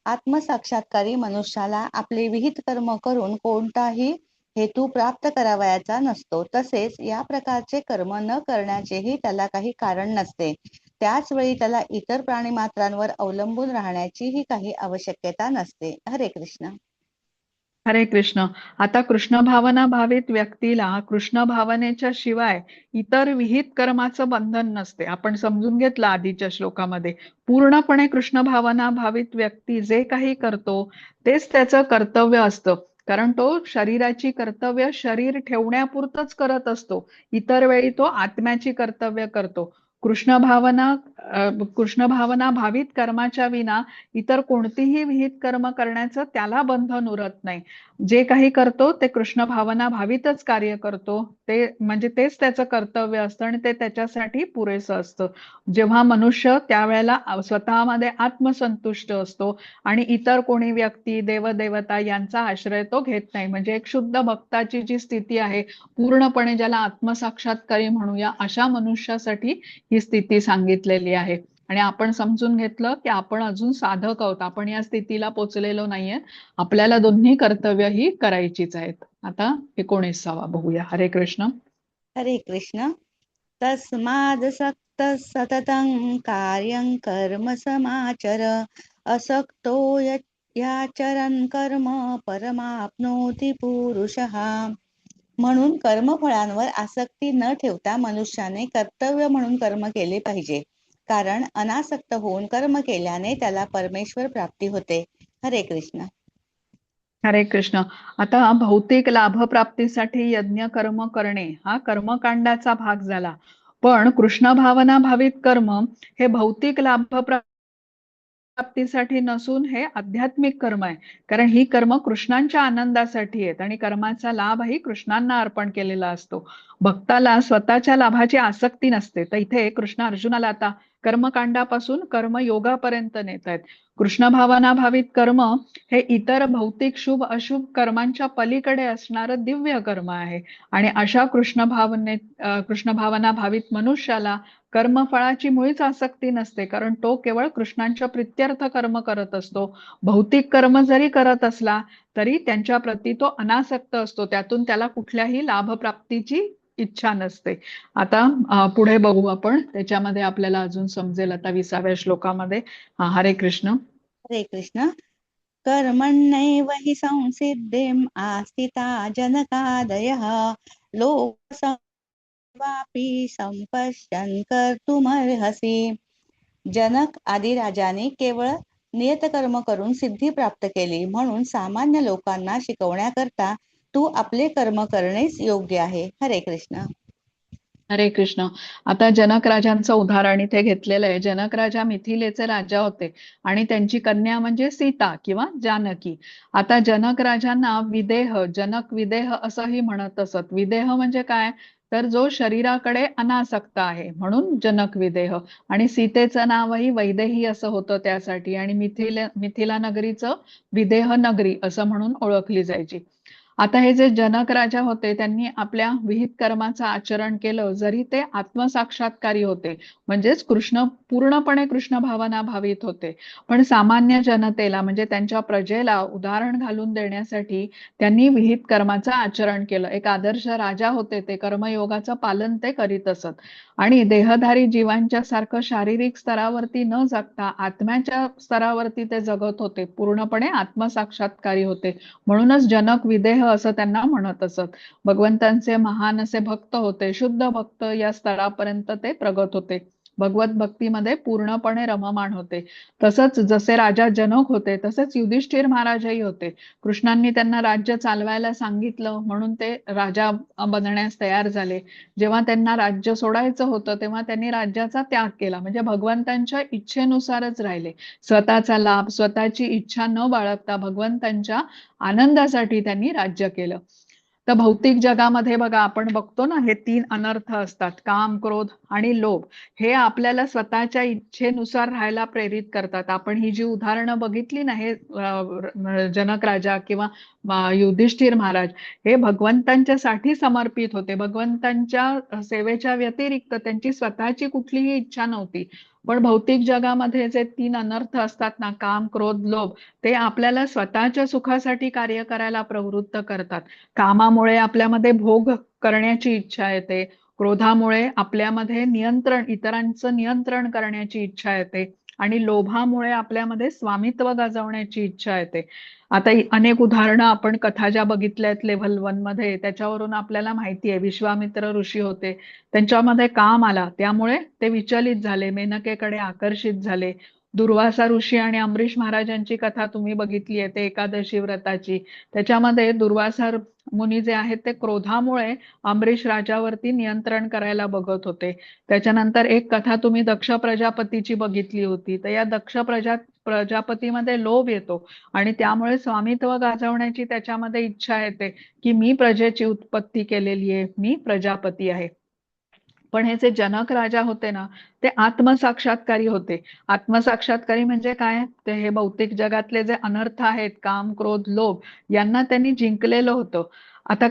आत्मसाक्षात्कारी मनुष्याला आपले विहित कर्म करून कोणताही हेतू प्राप्त करावयाचा नसतो. तसेच या प्रकारचे कर्म न करण्याचेही त्याला काही कारण नसते. त्याच वेळी त्याला इतर प्राणीमात्रांवर अवलंबून राहण्याचीही काही आवश्यकता नसते. हरे कृष्ण. हरे कृष्ण. आता कृष्ण भावना भावित व्यक्तीला कृष्ण भावनेच्या शिवाय इतर विहित कर्माचं बंधन नसते. आपण समजून घेतलं आधीच्या श्लोकामध्ये. पूर्णपणे कृष्ण भावना भावित व्यक्ती जे काही करतो तेच त्याचं कर्तव्य असतं. कारण तो शरीराची कर्तव्य शरीर ठेवण्यापुरतच करत असतो. इतर वेळी तो आत्म्याची कर्तव्य करतो. कृष्ण भावना भावित कर्माच्या विना इतर कोणतीही विहित कर्म करण्याचं त्याला बंधन उरत नाही. जे काही करतो ते कृष्ण भावना भावितच कार्य करतो. ते म्हणजे तेच त्याचं कर्तव्य असतं आणि ते त्याच्यासाठी पुरेसं असतं. जेव्हा मनुष्य त्यावेळेला स्वतःमध्ये आत्मसंतुष्ट असतो आणि इतर कोणी व्यक्ती देवदेवता यांचा आश्रय तो घेत नाही. म्हणजे एक शुद्ध भक्ताची जी स्थिती आहे, पूर्णपणे ज्याला आत्मसाक्षात्कारी म्हणूया, अशा मनुष्यासाठी ही स्थिती सांगितलेली आहे. आणि आपण समजून घेतलं की आपण अजून साधक आहोत, आपण या स्थितीला पोचलेलो नाहीये. आपल्याला दोन्ही कर्तव्य ही करायचीच आहेत. आता 19वा बघूया. हरे कृष्ण. हरे कृष्ण. तस्मादसक्तः सततं कार्यं कर्म समाचर असक्तो याचरन् कर्म परमाप्नोति पुरुषः. म्हणून कर्मफळांवर आसक्ती न ठेवता मनुष्याने कर्तव्य म्हणून कर्म केले पाहिजे. कारण अनासक्त होऊन कर्म केल्याने त्याला परमेश्वर प्राप्ती होते. हरे कृष्ण. हरे कृष्ण. आता भौतिक लाभ प्राप्तीसाठी यज्ञ कर्म करणे हा कर्मकांडाचा भाग झाला. पण कृष्ण भावना भावित कर्म हे भौतिक लाभ प्राप्तीसाठी नसून हे आध्यात्मिक कर्म आहे. कारण ही कर्म कृष्णांच्या आनंदासाठी आहेत आणि कर्माचा लाभही कृष्णांना अर्पण केलेला असतो. भक्ताला स्वतःच्या लाभाची आसक्ती नसते. तर इथे कृष्ण अर्जुनाला आता कर्मकांडापासून कर्मयोगापर्यंत नेत आहेत. कृष्ण भावना भावित कर्म हे इतर भौतिक शुभ अशुभ कर्मांच्या पलीकडे असणारं दिव्य कर्म आहे. आणि अशा कृष्ण भावना भावित मनुष्याला कर्मफळाची मुळीच आसक्ती नसते. कारण तो केवळ कृष्णांच्या प्रित्यर्थ कर्म करत असतो. भौतिक कर्म जरी करत असला तरी त्यांच्या प्रती तो अनासक्त असतो. त्यातून त्याला कुठल्याही लाभप्राप्तीची इच्छा नसते. आता पुढे बघू आपण, त्याच्यामध्ये आपल्याला अजून समजेल आता 20व्या श्लोकामध्ये. हरे कृष्ण. हरे कृष्ण. कर्मण्यैव हि संसिद्धिम् आस्थिता जनकादयः लोकसंवापि संपश्यन् कर्तुमर्हसि. जनक आदी राजाने केवळ नियतकर्म करून सिद्धी प्राप्त केली, म्हणून सामान्य लोकांना शिकवण्याकरता तू आपले कर्म करणेच योग्य आहे. हरे कृष्ण. हरे कृष्ण. आता जनक राजांचं उदाहरण इथे घेतलेलं आहे. जनक राजा मिथिलेचे राजा होते आणि त्यांची कन्या म्हणजे सीता किंवा जानकी. आता जनक राजांना जनक विदेह असंही म्हणत असत. विदेह म्हणजे काय, तर जो शरीराकडे अनासक्त आहे म्हणून जनक विदेह. आणि सीतेचं नावही वैदेही असं होतं त्यासाठी. आणि मिथिला नगरीचं विदेह नगरी असं म्हणून ओळखली जायची. आता हे जे जनक राजा होते त्यांनी आपल्या विहित कर्माचं आचरण केलं, जरी ते आत्मसाक्षात्कारी होते, म्हणजेच पूर्णपणे कृष्ण भावना भावित होते. पण सामान्य जनतेला म्हणजे त्यांच्या प्रजेला उदाहरण घालून देण्यासाठी त्यांनी विहित कर्माचं आचरण केलं. एक आदर्श राजा होते ते. कर्मयोगाचं पालन ते करीत असत. आणि देहधारी जीवांच्या सारखं शारीरिक स्तरावरती न जगता आत्म्याच्या स्तरावरती ते जगत होते. पूर्णपणे आत्मसाक्षात्कारी होते. म्हणूनच जनक विदेह असं त्यांना म्हणत असत. भगवंतांचे महान असे भक्त होते. शुद्ध भक्त या स्तरापर्यंत ते प्रगत होते. भगवत भक्तीमध्ये पूर्णपणे रममाण होते. तसंच जसे राजा जनक होते तसेच युधिष्ठिर महाराजही होते. कृष्णांनी त्यांना राज्य चालवायला सांगितलं म्हणून ते राजा बनण्यास तयार झाले. जेव्हा त्यांना राज्य सोडायचं होतं तेव्हा त्यांनी राज्याचा त्याग केला. म्हणजे भगवंतांच्या इच्छेनुसारच राहिले. स्वतःचा लाभ, स्वतःची इच्छा न बाळगता भगवंतांच्या आनंदासाठी त्यांनी राज्य केलं. तर भौतिक जगामध्ये बघा आपण बघतो ना, हे 3 अनर्थ असतात, काम, क्रोध आणि लोभ. हे आपल्याला स्वतःच्या इच्छेनुसार राहायला प्रेरित करतात. आपण ही जी उदाहरणं बघितली ना, हे जनक राजा किंवा युधिष्ठिर महाराज हे भगवंतांच्यासाठी समर्पित होते. भगवंतांच्या सेवेच्या व्यतिरिक्त त्यांची स्वतःची कुठलीही इच्छा नव्हती. पण भौतिक जगामध्ये जे 3 अनर्थ असतात ना, काम, क्रोध, लोभ, ते आपल्याला स्वतःच्या सुखासाठी कार्य करायला प्रवृत्त करतात. कामामुळे आपल्यामध्ये भोग करण्याची इच्छा येते. क्रोधामुळे आपल्यामध्ये इतरांचं नियंत्रण करण्याची इच्छा येते आणि लोभामुळे आपल्यामध्ये स्वामित्व गाजवण्याची इच्छा येते. आता अनेक उदाहरणं आपण कथा ज्या बघितल्या आहेत लेव्हल 1 मध्ये, त्याच्यावरून आपल्याला माहिती आहे. विश्वामित्र ऋषी होते, त्यांच्यामध्ये काम आला, त्यामुळे ते विचलित झाले, मेनकेकडे आकर्षित झाले. दुर्वासा ऋषी आणि अमरीश महाराजांची कथा तुम्ही बघितली आहे, ते एकादशी व्रताची. त्याच्यामध्ये दुर्वासा मुनी जे आहेत ते क्रोधामुळे अमरीश राजावरती नियंत्रण करायला बघत होते. त्याच्यानंतर एक कथा तुम्ही दक्ष प्रजापतीची बघितली होती. तर या दक्ष प्रजापतीमध्ये लोभ येतो आणि त्यामुळे स्वामित्व गाजवण्याची त्याच्यामध्ये इच्छा येते की मी प्रजेची उत्पत्ती केलेली आहे, मी प्रजापती आहे. पण हे जे जनक राजा होते ना, ते आत्मसाक्षात्कारी होते. आत्मसाक्षात्कारी म्हणजे काय? ते हे भौतिक जगातले जे अनर्थ आहेत, काम, क्रोध, लोभ, यांना त्यांनी जिंकलेलं होतं. आता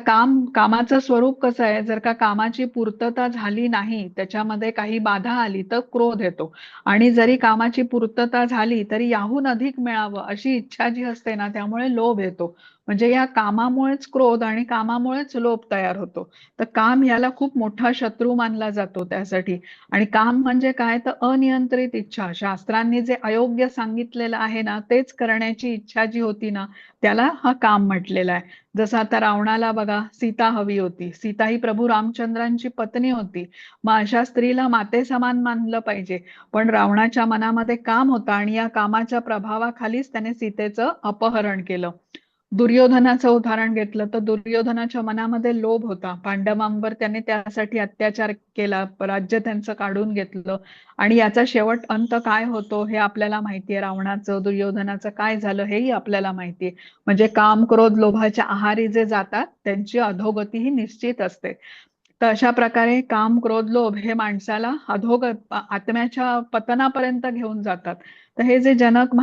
कामाचं स्वरूप कसं आहे? जर का कामाची पूर्तता झाली नाही, त्याच्यामध्ये काही बाधा आली तर क्रोध येतो. आणि जरी कामाची पूर्तता झाली तरी याहून अधिक मिळावं अशी इच्छा जी असते ना, त्यामुळे लोभ येतो. म्हणजे या कामामुळेच क्रोध आणि कामामुळेच लोभ तयार होतो. तर काम याला खूप मोठा शत्रू मानला जातो त्यासाठी. आणि काम म्हणजे काय? तर अनियंत्रित इच्छा. शास्त्रांनी जे अयोग्य सांगितलेलं आहे ना, तेच करण्याची इच्छा जी होती ना, त्याला हा काम म्हटलेला आहे. जसं आता रावणाला बघा, सीता हवी होती. सीता ही प्रभू रामचंद्रांची पत्नी होती. मग अशा स्त्रीला माते समान मानलं पाहिजे. पण रावणाच्या मनामध्ये काम होतं आणि या कामाच्या प्रभावाखालीच त्याने सीतेचं अपहरण केलं. दुर्योधनाचं उदाहरण घेतलं तर दुर्योधनाच्या मनामध्ये लोभ होता. पांडवांवर त्याने त्यासाठी अत्याचार केला, राज्य त्यांचं काढून घेतलं आणि याचा शेवट अंत काय होतो हे आपल्याला माहितीये. रावणाचं, दुर्योधनाचं काय झालं हेही आपल्याला माहितीये. म्हणजे काम, क्रोध, लोभाच्या आहारी जे जातात त्यांची अधोगती ही निश्चित असते. तर अशा प्रकारे काम, क्रोध, लोभ हे माणसाला आत्म्याच्या पतनापर्यंत घेऊन जातात. तर हे जे जनक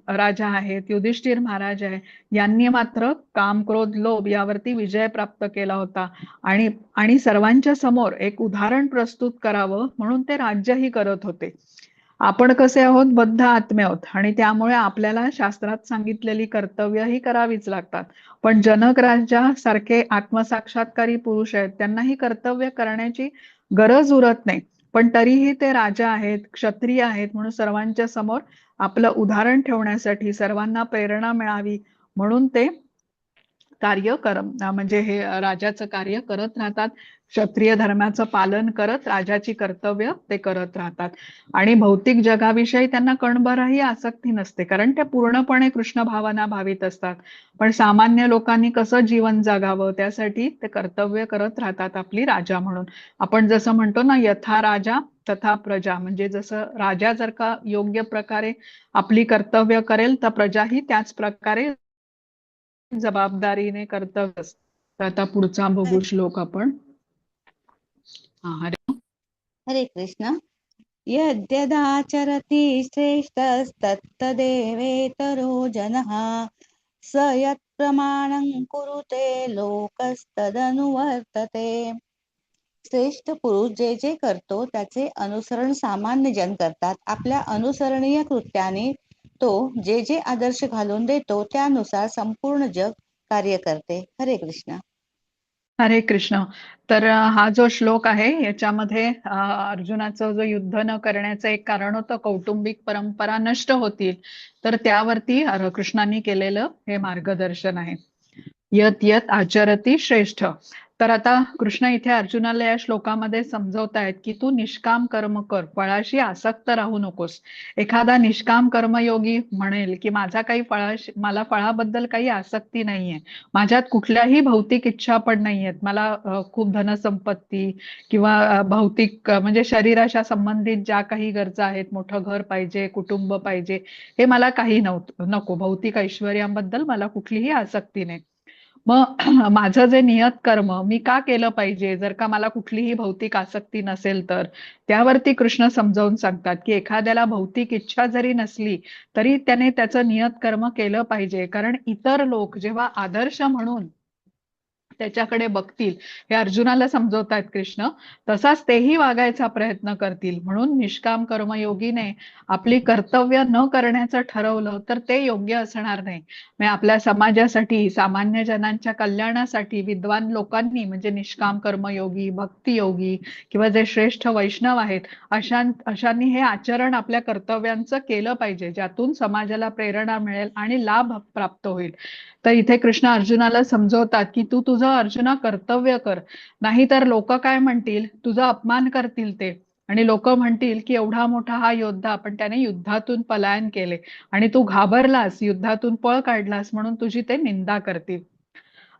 राजा आहेत, युधिष्ठिर महाराज आहे, यांनी मात्र काम, क्रोध, लोभ यावरती विजय प्राप्त केला होता आणि आणि सर्वांच्या समोर एक उदाहरण प्रस्तुत करावं म्हणून ते राज्यही करत होते. आपण कसे आहोत? बद्ध आत्मे आहोत आणि त्यामुळे आपल्याला शास्त्रात सांगितलेली कर्तव्यही करावीच लागतात. पण जनक राजा सारखे आत्मसाक्षात्कारी पुरुष आहेत, त्यांना ही कर्तव्य करण्याची गरज उरत नाही. पण तरीही ते राजा आहेत, क्षत्रिय आहेत, म्हणून सर्वांच्या समोर आपलं उदाहरण ठेवण्यासाठी, सर्वांना प्रेरणा मिळावी म्हणून ते म्हणजे हे राजाचं कार्य करत राहतात. क्षत्रिय धर्माचं पालन करत राजाची कर्तव्य ते करत राहतात. आणि भौतिक जगाविषयी त्यांना कणभरही आसक्ती नसते, कारण ते पूर्णपणे कृष्ण भावना भावित असतात. पण सामान्य लोकांनी कसं जीवन जगावं त्यासाठी ते कर्तव्य करत राहतात आपली राजा म्हणून. आपण जसं म्हणतो ना, यथा राजा तथा प्रजा. म्हणजे जसं राजा जर का योग्य प्रकारे आपली कर्तव्य करेल तर प्रजाही त्याच प्रकारे जबाबदारीने कर्तव्य असतं. तर आता पुढचा बघू श्लोक आपण. हरे कृष्ण. यद्यदाचरति श्रेष्ठस्तत्तदेवेतरो जनः स यत्प्रमाणं कुरुते लोकस्तदनुवर्तते. श्रेष्ठ पुरुष जे जे करतो त्याचे अनुसरण सामान्य जन करतात. आपल्या अनुसरणीय कृत्याने तो जे जे आदर्श घालून देतो त्यानुसार संपूर्ण जग कार्य करते. हरे कृष्ण. हरे कृष्ण. तर हा जो श्लोक आहे याच्यामध्ये अर्जुनाचं जो युद्ध न करण्याचं एक कारण होतं, कौटुंबिक परंपरा नष्ट होतील, तर त्यावरती कृष्णांनी केलेलं हे मार्गदर्शन आहे. यत यत आचरती श्रेष्ठ. तर आता कृष्ण इथे अर्जुनाला या श्लोकामध्ये समजवतायत की तू निष्काम कर्म कर, फळाशी आसक्त राहू नकोस. एखादा निष्काम कर्मयोगी म्हणेल की मला फळाबद्दल काही आसक्ती नाहीये, माझ्यात कुठल्याही भौतिक इच्छा पण नाहीयेत, मला खूप धनसंपत्ती किंवा भौतिक म्हणजे शरीराच्या संबंधित ज्या काही गरजा आहेत, मोठं घर पाहिजे, कुटुंब पाहिजे, हे मला काही नको. भौतिक ऐश्वर्याबद्दल मला कुठलीही आसक्ती नाही. मग माझं जे नियत कर्म मी का केलं पाहिजे, जर का मला कुठलीही भौतिक आसक्ती नसेल तर. त्यावरती कृष्ण समजावून सांगतात की एखाद्याला भौतिक इच्छा जरी नसली तरी त्याने त्याचं नियत कर्म केलं पाहिजे, कारण इतर लोक जेव्हा आदर्श म्हणून त्याच्याकडे बघतील, हे अर्जुनाला समजवतायत कृष्ण, तसाच तेही वागायचा प्रयत्न करतील. म्हणून निष्काम कर्मयोगीने आपली कर्तव्य न करण्याचं ठरवलं तर ते योग्य असणार नाही. म्हणजे आपल्या समाजासाठी, सामान्य जनांच्या कल्याणासाठी विद्वान लोकांनी, म्हणजे निष्काम कर्मयोगी, भक्तियोगी किंवा जे श्रेष्ठ वैष्णव आहेत, अशांनी हे आचरण आपल्या कर्तव्यांचं केलं पाहिजे, ज्यातून समाजाला प्रेरणा मिळेल आणि लाभ प्राप्त होईल. तर इथे कृष्ण अर्जुनाला समजवतात की तू तुझं अर्जुना कर्तव्य कर, नाहीतर लोक काय म्हणतील, तुझा अपमान करतील ते. आणि लोक म्हणतील की एवढा मोठा हा योद्धा, पण त्याने युद्धातून पलायन केले आणि तू घाबरलास, युद्धातून पळ काढलास म्हणून तुझी ते निंदा करतील.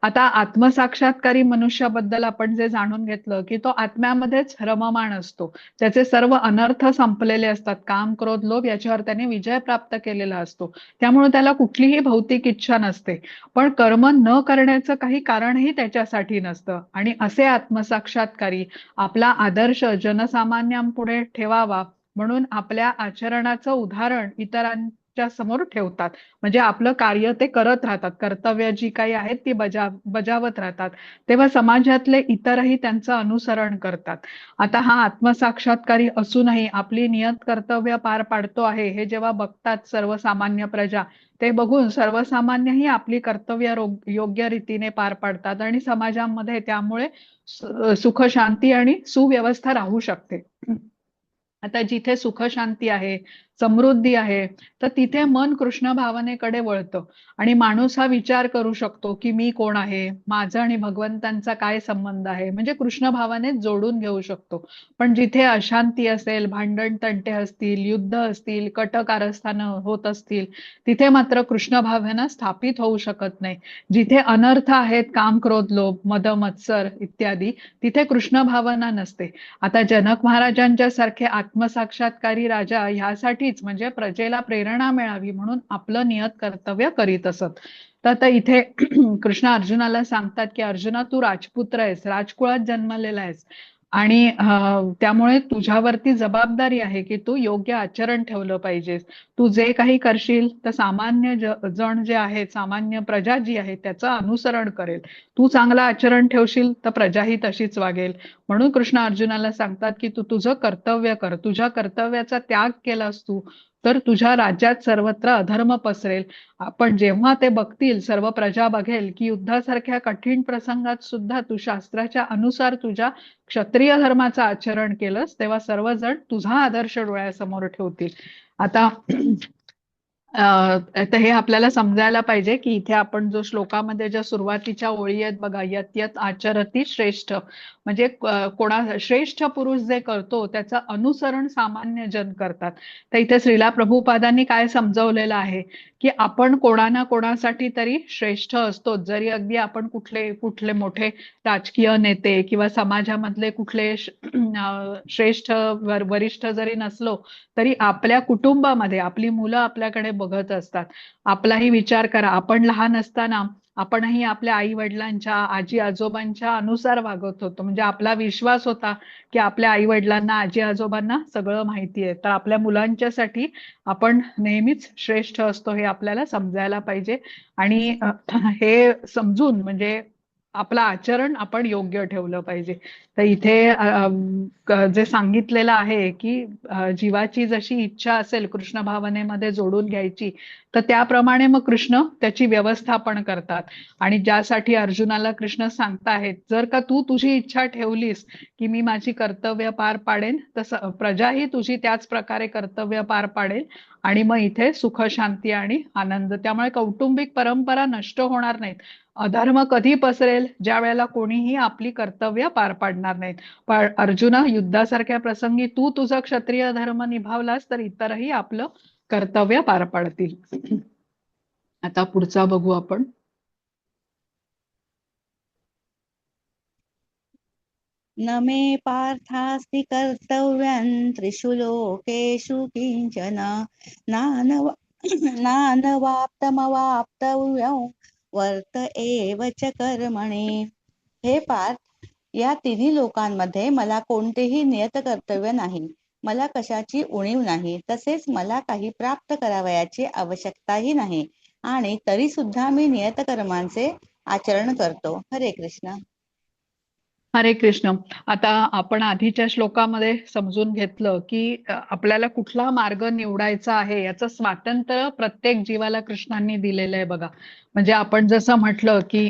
आता आत्मसाक्षात्कारी मनुष्याबद्दल आपण जे जाणून घेतलं की तो आत्म्यामध्येच रममाण असतो. त्याचे सर्व अनर्थ संपलेले असतात. काम, क्रोध, लोभ याच्यावर त्याने विजय प्राप्त केलेला असतो. त्यामुळे त्याला कुठलीही भौतिक इच्छा नसते. पण कर्म न करण्याचं काही कारणही त्याच्यासाठी नसतं. आणि असे आत्मसाक्षात्कारी आपला आदर्श जनसामान्यांपुढे ठेवावा म्हणून आपल्या आचरणाचं उदाहरण इतरांच्या समोर ठेवतात. म्हणजे आपलं कार्य ते करत राहतात, कर्तव्य जी काही आहेत ती बजावत राहतात. तेव्हा समाजातले इतरही त्यांचं अनुसरण करतात. आता हा आत्मसाक्षात्कारी असूनही आपली नियत कर्तव्य पार पाडतो आहे हे जेव्हा बघतात सर्वसामान्य प्रजा, ते बघून सर्वसामान्यही आपली कर्तव्य योग्य रीतीने पार पाडतात आणि समाजामध्ये त्यामुळे सुख, शांती आणि सुव्यवस्था राहू शकते. आता जिथे सुख, शांती आहे, समृद्धी आहे, तर तिथे मन कृष्ण भावनेकडे वळतं आणि माणूस हा विचार करू शकतो की मी कोण आहे, माझा आणि भगवंतांचा काय संबंध आहे, म्हणजे कृष्ण भावनेत जोडून घेऊ शकतो. पण जिथे अशांती असेल, भांडण तंटे असतील, युद्ध असतील, कट कारस्थानं होत असतील, तिथे मात्र कृष्ण भावना स्थापित होऊ शकत नाही. जिथे अनर्थ आहेत, काम, क्रोध, लोभ, मद, मत्सर इत्यादी, तिथे कृष्ण भावना नसते. आता जनक महाराजांच्या सारखे आत्मसाक्षात्कारी राजा ह्यासाठीच, म्हणजे प्रजेला प्रेरणा मिळावी म्हणून आपलं नियत कर्तव्य करीत असत. तर आता इथे कृष्ण अर्जुनाला सांगतात की अर्जुना, तू राजपुत्र आहेस, राजकुळात जन्मलेला आहेस आणि त्यामुळे तुझ्यावरती जबाबदारी आहे की तू योग्य आचरण ठेवलं पाहिजेस. तू जे काही करशील तर सामान्य जण जे आहेत, सामान्य प्रजा जी आहे त्याचं अनुसरण करेल. तू चांगलं आचरण ठेवशील तर प्रजाही तशीच वागेल. म्हणून कृष्ण अर्जुनाला सांगतात की तू तुझं कर्तव्य कर. तुझ्या कर्तव्याचा त्याग केलास तू तर तुझ्या राज्यात सर्वत्र अधर्म पसरेल. पण जेव्हा ते बघतील, सर्व प्रजा बघेल की युद्धासारख्या कठीण प्रसंगात सुद्धा तू शास्त्राच्या अनुसार तुझ्या क्षत्रिय धर्माचं आचरण केलंस, तेव्हा सर्वजण तुझा आदर्श डोळ्यासमोर ठेवतील. आता तर हे आपल्याला समजायला पाहिजे की इथे आपण जो श्लोकामध्ये ज्या सुरुवातीच्या ओळी आहेत बघा, यत यत आचरती श्रेष्ठ, म्हणजे श्रेष्ठ पुरुष जे करतो त्याचं अनुसरण सामान्य जन करतात. तर इथे श्रीला प्रभुपादांनी काय समजवलेलं आहे की आपण कोणा ना कोणासाठी तरी श्रेष्ठ असतो. जरी अगदी आपण कुठले मोठे राजकीय नेते किंवा समाजामधले कुठले श्रेष्ठ वरिष्ठ जरी नसलो, तरी आपल्या कुटुंबामध्ये आपली मुलं आपल्याकडे बघत असतात. आपलाही विचार करा, आपण लहान असताना आपणही आपल्या आई वडिलांच्या, आजी आजोबांच्या अनुसार वागत होतो. म्हणजे आपला विश्वास होता की आपल्या आई वडिलांना, आजी आजोबांना सगळं माहिती आहे. तर आपल्या मुलांच्यासाठी आपण नेहमीच श्रेष्ठ असतो हे आपल्याला समजायला पाहिजे. आणि हे समजून म्हणजे आपलं आचरण आपण योग्य ठेवलं पाहिजे. तर इथे जे सांगितलेलं आहे की जीवाची जशी इच्छा असेल कृष्ण भावनेमध्ये जोडून घ्यायची, तर त्याप्रमाणे मग कृष्ण त्याची व्यवस्थापन करतात. आणि ज्यासाठी अर्जुनाला कृष्ण सांगताहेत, जर का तू तुझी इच्छा ठेवलीस की मी माझी कर्तव्य पार पाडेन, तसं प्रजाही तुझी त्याच प्रकारे कर्तव्य पार पाडेल आणि मग इथे सुख, शांती आणि आनंद. त्यामुळे कौटुंबिक परंपरा नष्ट होणार नाहीत. अधर्म कधी पसरेल, ज्या वेळेला कोणीही आपली कर्तव्य पार पाडणार नाहीत. पण अर्जुना, युद्धासारख्या प्रसंगी तू तुझा क्षत्रिय धर्म निभावलास तर इतरही आपलं कर्तव्य पार पाडतील. आता पुढचा बघू आपण. न मे पार्थास्ति कर्तव्यं त्रिषु लोकेषु किंचन नानवाप्तमवाप्तव्यं वर्त एव च कर्मणे. हे पार्थ, या तिन्ही लोकांमध्ये मला कोणतेही नियत कर्तव्य नाही, मला कशाची उणीव नाही, तसेच मला काही प्राप्त करावयाची आवश्यकताही नाही, आणि तरी सुद्धा मी नियत कर्मांचे आचरण करतो. हरे कृष्ण. हरे कृष्ण. आता आपण आधीच्या श्लोकामध्ये समजून घेतलं की आपल्याला कुठला मार्ग निवडायचा आहे याचं स्वातंत्र्य प्रत्येक जीवाला कृष्णांनी दिलेलं आहे बघा. म्हणजे आपण जसं म्हटलं की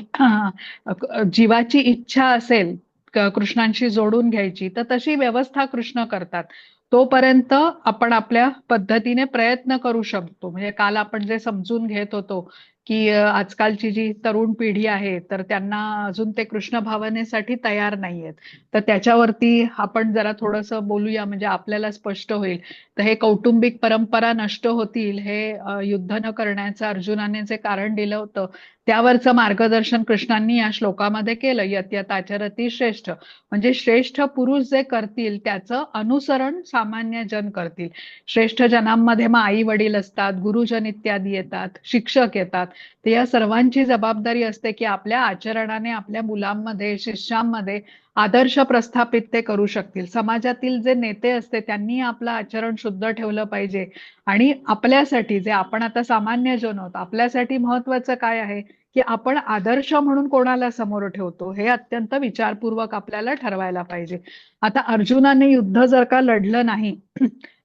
जीवाची इच्छा असेल कृष्णांशी जोडून घ्यायची तर तशी व्यवस्था कृष्ण करतात. तोपर्यंत आपण आपल्या पद्धतीने प्रयत्न करू शकतो. म्हणजे काल आपण जे समजून घेत होतो की आजकालची जी तरुण पिढी आहे तर त्यांना अजून ते कृष्ण भावनेसाठी तयार नाहीयेत. तर त्याच्यावरती आपण जरा थोडंसं बोलूया म्हणजे आपल्याला स्पष्ट होईल. तर हे कौटुंबिक परंपरा नष्ट होतील हे युद्ध न करण्याचं अर्जुनाने जे कारण दिलं होतं त्यावरचं मार्गदर्शन कृष्णांनी या श्लोकामध्ये केलं. यत् यत् आचरति श्रेष्ठ, म्हणजे श्रेष्ठ पुरुष जे करतील त्याचं अनुसरण सामान्य जन करतील. श्रेष्ठ जनांमध्ये मग आई वडील असतात, गुरुजन इत्यादी येतात, शिक्षक येतात. तर या सर्वांची जबाबदारी असते की आपल्या आचरणाने आपल्या मुलांमध्ये शिष्यांमध्ये आदर्श प्रस्थापित ते करू शकतील. समाजातील जे नेते असते त्यांनी आपलं आचरण शुद्ध ठेवलं पाहिजे. आणि आपल्यासाठी जे आपण आता सामान्य जन आहोत आपल्यासाठी महत्वाचं काय आहे की आपण आदर्श म्हणून कोणाला समोर ठेवतो हे अत्यंत विचारपूर्वक आपल्याला ठरवायला पाहिजे. आता अर्जुनाने युद्ध जर का लढलं नाही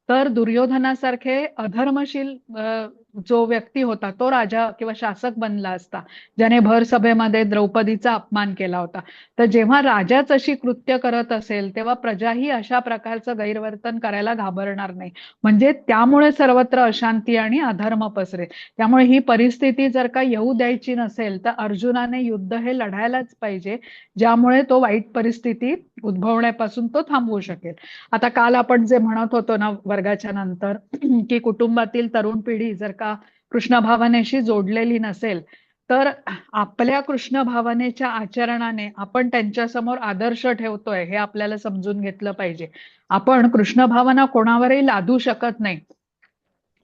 तर दुर्योधनासारखे अधर्मशील जो व्यक्ती होता तो राजा किंवा शासक बनला असता ज्याने भर सभेमध्ये द्रौपदीचा अपमान केला होता. तर जेव्हा राजाच अशी कृत्य करत असेल तेव्हा प्रजाही अशा प्रकारचं गैरवर्तन करायला घाबरणार नाही. म्हणजे त्यामुळे सर्वत्र अशांती आणि अधर्म पसरेल. त्यामुळे ही परिस्थिती जर का येऊ द्यायची नसेल तर अर्जुनाने युद्ध हे लढायलाच पाहिजे, ज्यामुळे तो वाईट परिस्थिती उद्भवण्यापासून तो थांबवू शकेल. आता काल आपण जे म्हणत होतो ना वर्गाच्या नंतर की कुटुंबातील तरुण पिढी जर का कृष्ण भावनेशी जोडलेली नसेल तर आपल्या कृष्ण भावनेच्या आचरणाने आपण त्यांच्यासमोर आदर्श ठेवतोय हे आपल्याला समजून घेतलं पाहिजे. आपण कृष्ण भावना कोणावरही लादू शकत नाही,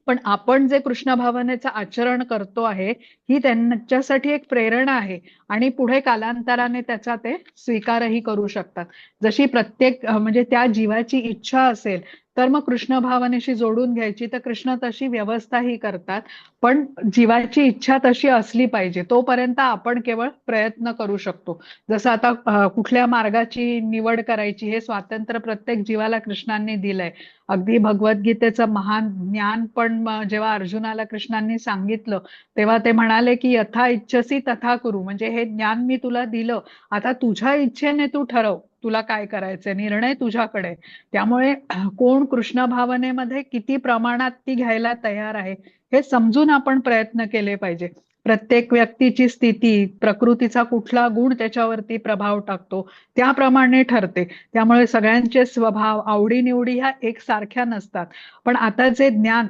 पण आपण जे कृष्ण भावनेचं आचरण करतो आहे ही त्यांच्यासाठी एक प्रेरणा आहे आणि पुढे कालांतराने त्याचा ते स्वीकारही करू शकतात. जशी प्रत्येक म्हणजे त्या जीवाची इच्छा असेल तर मग कृष्ण भावनेशी जोडून घ्यायची तर कृष्ण तशी व्यवस्थाही करतात. पण जीवाची इच्छा तशी असली पाहिजे तोपर्यंत आपण केवळ प्रयत्न करू शकतो. जसं आता कुठल्या मार्गाची निवड करायची हे स्वातंत्र्य प्रत्येक जीवाला कृष्णांनी दिलंय. अगदी भगवद्गीतेचं महान ज्ञान पण जेव्हा अर्जुनाला कृष्णांनी सांगितलं तेव्हा ते म्हणाले की यथा इच्छसी तथा करू, म्हणजे हे ज्ञान मी तुला दिलं, आता तुझ्या इच्छेने तू ठरव तुला काय करायचंय, निर्णय तुझ्याकडे. त्यामुळे कोण कृष्ण भावनेमध्ये किती प्रमाणात ती घ्यायला तयार आहे हे समजून आपण प्रयत्न केले पाहिजे. प्रत्येक व्यक्तीची स्थिती प्रकृतीचा कुठला गुण त्याच्यावरती प्रभाव टाकतो त्याप्रमाणे ठरते. त्यामुळे सगळ्यांचे स्वभाव आवडीनिवडी ह्या एकसारख्या नसतात. पण आता जे ज्ञान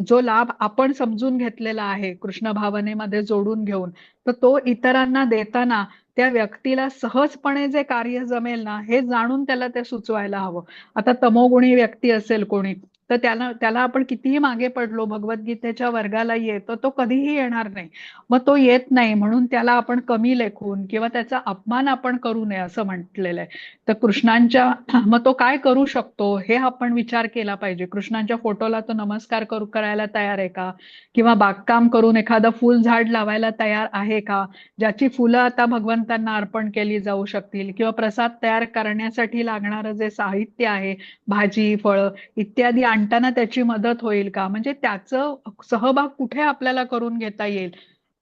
जो लाभ आपण समजून घेतलेला आहे कृष्ण भावनेमध्ये जोडून घेऊन तर तो इतरांना देताना त्या व्यक्तीला सहजपणे जे कार्य जमेल ना हे जाणून त्याला ते सुचवायला हवं. आता तमोगुणी व्यक्ती असेल कोणी तर त्याला आपण कितीही मागे पडलो भगवद्गीतेच्या वर्गाला येतो तो कधीही येणार नाही. मग तो येत नाही म्हणून त्याला आपण कमी लेखून किंवा त्याचा अपमान आपण करू नये असं म्हटलेलं आहे. तर कृष्णांच्या मग तो काय करू शकतो हे आपण विचार केला पाहिजे. कृष्णांच्या फोटोला तो नमस्कार करायला तयार आहे का, किंवा बागकाम करून एखादं फुल झाड लावायला तयार आहे का, ज्याची फुलं आता भगवंतांना अर्पण केली जाऊ शकतील, किंवा प्रसाद तयार करण्यासाठी लागणारं जे साहित्य आहे भाजी फळं इत्यादी आणताना त्याची मदत होईल का, म्हणजे त्याचं सहभाग कुठे आपल्याला करून घेता येईल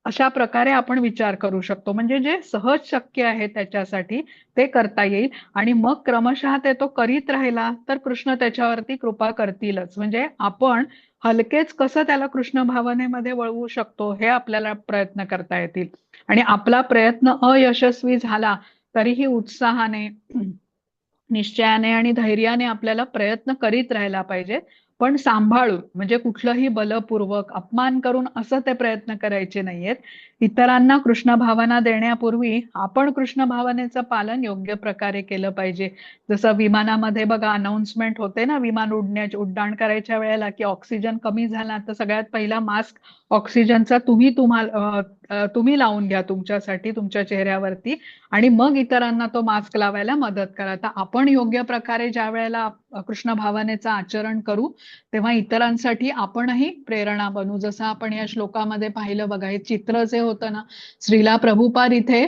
अशा प्रकारे आपण विचार करू शकतो. म्हणजे जे सहज शक्य आहे त्याच्यासाठी ते करता येईल आणि मग क्रमशः ते तो करीत राहिला तर कृष्ण त्याच्यावरती कृपा करतीलच. म्हणजे आपण हलकेच कसं त्याला कृष्ण भावनेमध्ये वळवू शकतो हे आपल्याला प्रयत्न करता येतील. आणि आपला प्रयत्न अयशस्वी झाला तरीही उत्साहाने निश्चयाने आणि धैर्याने आपल्याला प्रयत्न करीत राहायला पाहिजे. पण सांभाळून, म्हणजे कुठलंही बलपूर्वक अपमान करून असं ते प्रयत्न करायचे नाहीयेत. इतरांना कृष्ण भावना देण्यापूर्वी आपण कृष्ण भावनेचं पालन योग्य प्रकारे केलं पाहिजे. जसं विमानामध्ये बघा अनाउन्समेंट होते ना, विमान उड्डाण करायच्या वेळेला, की ऑक्सिजन कमी झाला तर सगळ्यात पहिला मास्क ऑक्सिजनचा तुम्ही लावून घ्या तुमच्यासाठी, तुमच्या चेहऱ्यावरती, आणि मग इतरांना तो मास्क लावायला मदत करा. तर आपण योग्य प्रकारे ज्या वेळेला कृष्ण भावनेचं आचरण करू, तेव्हा इतरांसाठी आपणही प्रेरणा बनू. जसं आपण या श्लोकामध्ये पाहिलं बघा, हे चित्र जे होतं ना, श्रीला प्रभुपाद इथे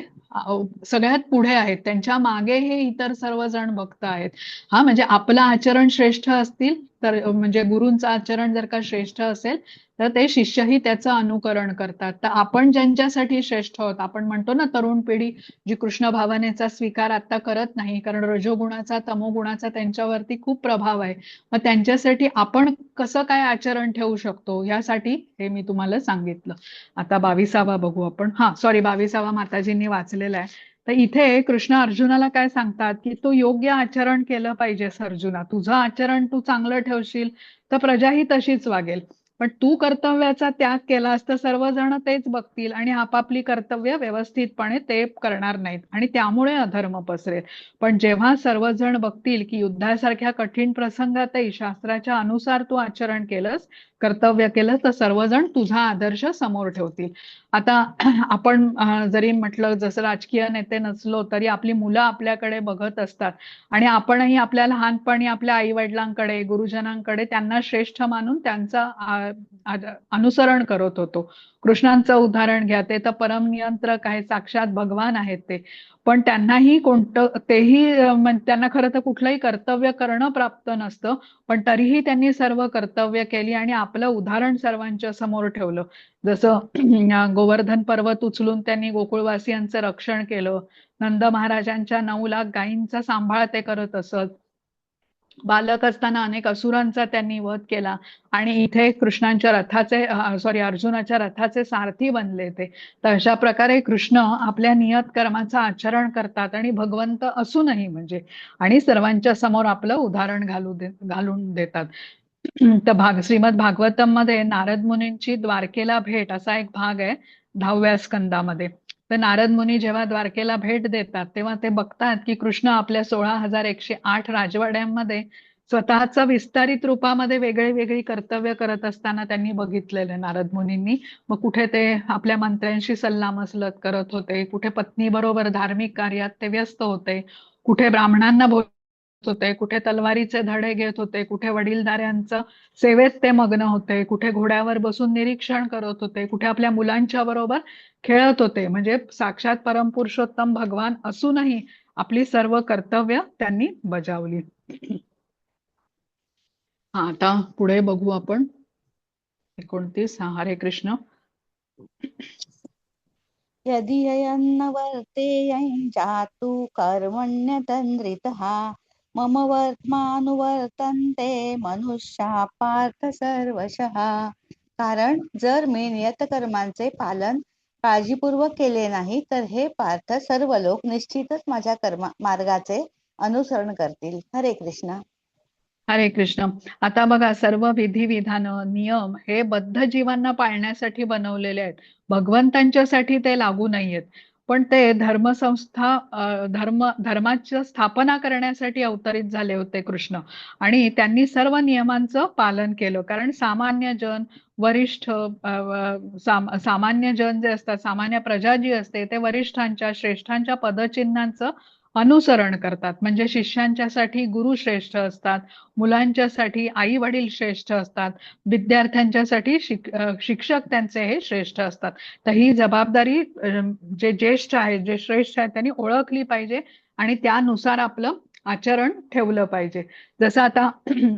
सगळ्यात पुढे आहेत, त्यांच्या मागे हे इतर सर्वजण भक्त आहेत. हा, म्हणजे आपलं आचरण श्रेष्ठ असतील तर, म्हणजे गुरूंचं आचरण जर का श्रेष्ठ असेल तर ते शिष्यही त्याचं अनुकरण करतात. तर आपण ज्यांच्यासाठी श्रेष्ठ आहोत, आपण म्हणतो ना तरुण पिढी जी कृष्ण भावनेचा स्वीकार आता करत नाही, कारण रजोगुणाचा तमोगुणाचा त्यांच्यावरती खूप प्रभाव आहे. मग त्यांच्यासाठी आपण कसं काय आचरण ठेवू शकतो, यासाठी हे मी तुम्हाला सांगितलं. आता 22वा बघू आपण. हा, सॉरी, 22वा माताजींनी वाचलेला आहे. तर इथे कृष्ण अर्जुनाला काय सांगतात, की तू योग्य आचरण केलं पाहिजेस अर्जुना. तुझं आचरण तू चांगलं ठेवशील तर प्रजा ही तशीच वागेल. पण तू कर्तव्याचा त्याग केलास तर सर्वजण तेच बघतील आणि आपापली कर्तव्य व्यवस्थितपणे ते करणार नाहीत आणि त्यामुळे अधर्म पसरेल. पण जेव्हा सर्वजण बघतील की युद्धासारख्या कठीण प्रसंगातही शास्त्राच्या अनुसार तू आचरण केलंस, कर्तव्य केलं, तर सर्वजण तुझा आदर्श समोर ठेवतील. आता आपण जरी म्हटलं, जसं राजकीय नेते नसलो तरी आपली मुलं आपल्याकडे बघत असतात आणि आपणही आपल्या लहानपणी आपल्या आई वडिलांकडे, गुरुजनांकडे त्यांना श्रेष्ठ मानून त्यांचं अनुसरण करत होतो. कृष्णांचं उदाहरण घ्या, ते तर परमनियंत्रक आहे, साक्षात भगवान आहेत ते. पण त्यांनाही त्यांना खरं तर कुठलंही कर्तव्य करणं प्राप्त नसतं, पण तरीही त्यांनी सर्व कर्तव्य केली आणि आपलं उदाहरण सर्वांच्या समोर ठेवलं. जसं गोवर्धन पर्वत उचलून त्यांनी गोकुळवासियांचं रक्षण केलं. नंद महाराजांच्या 9 लाख गायींचा सांभाळ ते करत असत. बालक असताना अनेक असुरांचा त्यांनी वध केला आणि इथे कृष्णांच्या अर्जुनाच्या रथाचे सारथी बनले ते. तर अशा प्रकारे कृष्ण आपल्या नियत कर्माचं आचरण करतात आणि भगवंत असूनही, म्हणजे, आणि सर्वांच्या समोर आपलं उदाहरण घालून देतात. तर श्रीमद भागवतम मध्ये नारद मुनींची द्वारकेला भेट असा एक भाग आहे 10व्या स्कंदामध्ये. तर नारद मुनी जेव्हा द्वारकेला भेट देतात तेव्हा ते बघतात की कृष्ण आपल्या 16,108 राजवाड्यांमध्ये स्वतःचा विस्तारित रूपामध्ये वेगळी कर्तव्य करत असताना त्यांनी बघितलेले नारद मुनींनी. मग कुठे ते आपल्या मंत्र्यांशी सल्लामसलत करत होते, कुठे पत्नी बरोबर धार्मिक कार्यात ते व्यस्त होते, कुठे ब्राह्मणांना होते, कुठे तलवारीचे धडे घेत होते, कुठे वडीलधाऱ्यांचं सेवेत ते मग्न होते, कुठे घोड्यावर बसून निरीक्षण करत होते, कुठे आपल्या मुलांच्या बरोबर खेळत होते. म्हणजे साक्षात परमपुरुषोत्तम भगवान असूनही आपली सर्व कर्तव्य त्यांनी बजावली. हा, आता पुढे बघू आपण 29. हरे कृष्ण. यदि वर्तेयं जातु कर्मण्यतन्द्रितः मम वर्त्मानुवर्तन्ते मनुष्या पार्थ सर्वशः. कारण जर मी नियतकर्मांचे पालन काळजीपूर्वक केले नाही तर हे पार्थ सर्व लोक निश्चितच माझ्या मार्गाचे अनुसरण करतील. हरे कृष्ण. हरे कृष्ण. आता बघा, सर्व विधी विधान नियम हे बद्ध जीवांना पाळण्यासाठी बनवलेले आहेत, भगवंतांच्यासाठी ते लागू नाहीयेत. पण ते धर्माची स्थापना करण्यासाठी अवतरित झाले होते कृष्ण, आणि त्यांनी सर्व नियमांचं पालन केलं. कारण सामान्य जन, वरिष्ठ, सामान्य जन जे असतात, सामान्य प्रजा जी असते, ते वरिष्ठांच्या श्रेष्ठांच्या पदचिन्हांचं अनुसरण करतात. म्हणजे शिष्यांच्यासाठी गुरु श्रेष्ठ असतात, मुलांच्यासाठी आई वडील श्रेष्ठ असतात, विद्यार्थ्यांच्यासाठी शिक्षक त्यांचे हे श्रेष्ठ असतात. तर ही जबाबदारी जे ज्येष्ठ आहेत, जे श्रेष्ठ आहेत, त्यांनी ओळखली पाहिजे आणि त्यानुसार आपलं आचरण ठेवलं पाहिजे. जसं आता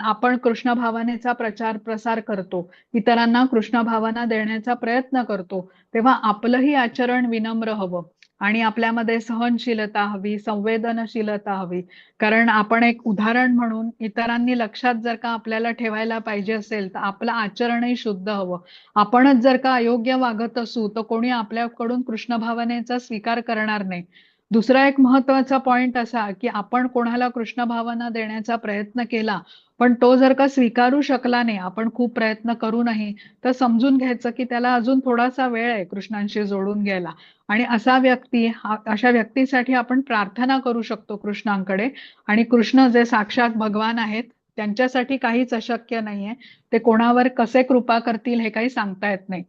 आपण कृष्ण भावनेचा प्रचार प्रसार करतो, इतरांना कृष्ण भावना देण्याचा प्रयत्न करतो, तेव्हा आपलंही आचरण विनम्र हवं आणि आपल्यामध्ये सहनशीलता हवी, संवेदनशीलता हवी. कारण आपण एक उदाहरण म्हणून इतरांनी लक्षात जर का आपल्याला ठेवायला पाहिजे असेल तर आपलं आचरणही शुद्ध हवं. आपणच जर का अयोग्य वागत असू तर कोणी आपल्याकडून कृष्ण भावनेचा स्वीकार करणार नाही. दुसरा एक महत्वाचा पॉइंट असा की आपण कोणाला कृष्ण भावना देण्याचा प्रयत्न केला, पण तो जर का स्वीकारू शकला नाही, आपण खूप प्रयत्न करूनही, तर समजून घ्यायचं की त्याला अजून थोडासा वेळ आहे कृष्णांशी जोडून घ्यायला. आणि अशा व्यक्तीसाठी आपण प्रार्थना करू शकतो कृष्णांकडे. आणि कृष्ण जे साक्षात भगवान आहेत, त्यांच्यासाठी काहीच अशक्य नाहीये. ते कोणावर कसे कृपा करतील हे काही सांगता येत नाही.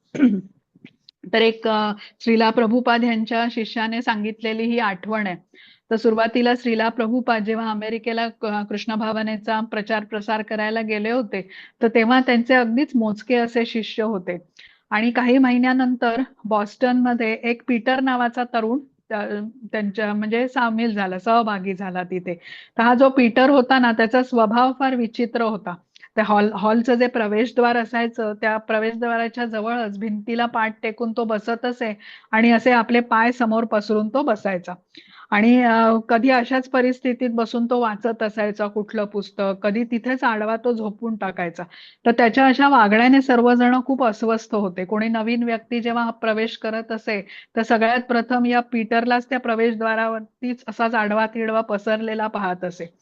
तर एक श्रीला प्रभुपाद यांच्या शिष्याने सांगितलेली ही आठवण आहे. तर सुरुवातीला श्रीला प्रभुपाद जेव्हा अमेरिकेला कृष्ण भावनेचा प्रचार प्रसार करायला गेले होते, तर तेव्हा त्यांचे अगदीच मोजके असे शिष्य होते. आणि काही महिन्यानंतर बॉस्टनमध्ये एक पीटर नावाचा तरुण त्यांच्या म्हणजे सामील झाला, सहभागी झाला तिथे. तर हा जो पीटर होता ना, त्याचा स्वभाव फार विचित्र होता. त्या हॉलचं जे प्रवेशद्वार असायचं, त्या प्रवेशद्वाराच्या जवळच भिंतीला पाठ टेकून तो बसत असे आणि असे आपले पाय समोर पसरून तो बसायचा. आणि कधी अशाच परिस्थितीत बसून तो वाचत असायचा कुठलं पुस्तक, कधी तिथेच आडवा तो झोपून टाकायचा. तर त्याच्या अशा वागण्याने सर्वजण खूप अस्वस्थ होते. कोणी नवीन व्यक्ती जेव्हा प्रवेश करत असे, तर सगळ्यात प्रथम या पीटरलाच त्या प्रवेशद्वारावरतीच असाच आडवा तिडवा पसरलेला पाहत असे.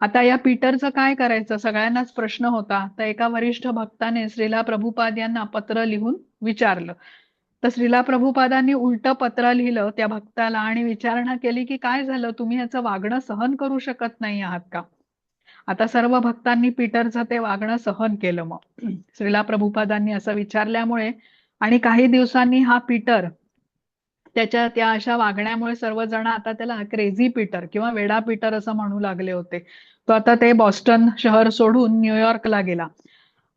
आता या पीटरचं काय करायचं, सगळ्यांनाच प्रश्न होता. तर एका वरिष्ठ भक्ताने श्रीला प्रभुपाद यांना पत्र लिहून विचारलं. तर श्रीला प्रभुपादांनी उलटं पत्र लिहिलं त्या भक्ताला आणि विचारणा केली की काय झालं, तुम्ही याचं वागणं सहन करू शकत नाही आहात का? आता सर्व भक्तांनी पीटरचं ते वागणं सहन केलं. मग श्रीला प्रभुपादांनी असं विचारल्यामुळे आणि काही दिवसांनी हा पीटर, त्याच्या त्या अशा वागण्यामुळे सर्वजण आता त्याला क्रेझी पीटर किंवा वेडा पीटर असं म्हणू लागले होते. तो आता ते बॉस्टन शहर सोडून न्यूयॉर्कला गेला.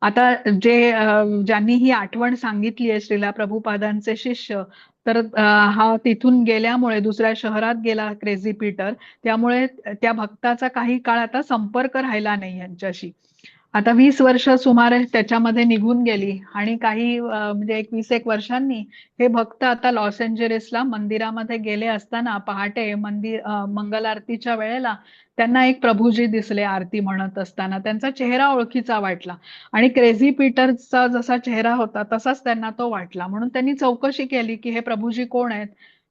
आता ज्यांनी ही आठवण सांगितली आहे श्रीला प्रभुपादांचे शिष्य, तर हा तिथून गेल्यामुळे दुसऱ्या शहरात गेला क्रेझी पीटर. त्यामुळे त्या भक्ताचा काही काळ आता संपर्क राहिला नाही यांच्याशी. आता 20 वर्ष सुमारे त्याच्यामध्ये निघून गेली आणि काही म्हणजे 21 वर्षांनी हे भक्त आता लॉस एंजेलिसला मंदिरामध्ये गेले असताना पहाटे मंगल आरतीच्या वेळेला त्यांना एक प्रभूजी दिसले आरती म्हणत असताना. त्यांचा चेहरा ओळखीचा वाटला आणि क्रेझी पीटरचा जसा चेहरा होता तसाच त्यांना तो वाटला. म्हणून त्यांनी चौकशी केली की हे प्रभूजी कोण आहेत.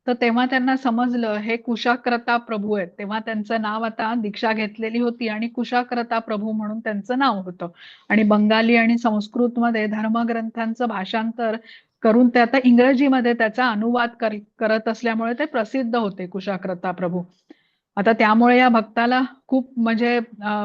तर तेव्हा त्यांना समजलं हे कुशाक्रता प्रभू आहेत. तेव्हा त्यांचं नाव, आता दीक्षा घेतलेली होती आणि कुशाक्रता प्रभू म्हणून त्यांचं नाव होतं. आणि बंगाली आणि संस्कृतमध्ये धर्मग्रंथांचं भाषांतर करून ते आता इंग्रजीमध्ये त्याचा अनुवाद करत असल्यामुळे ते प्रसिद्ध होते कुशाक्रता प्रभू. आता त्यामुळे या भक्ताला खूप म्हणजे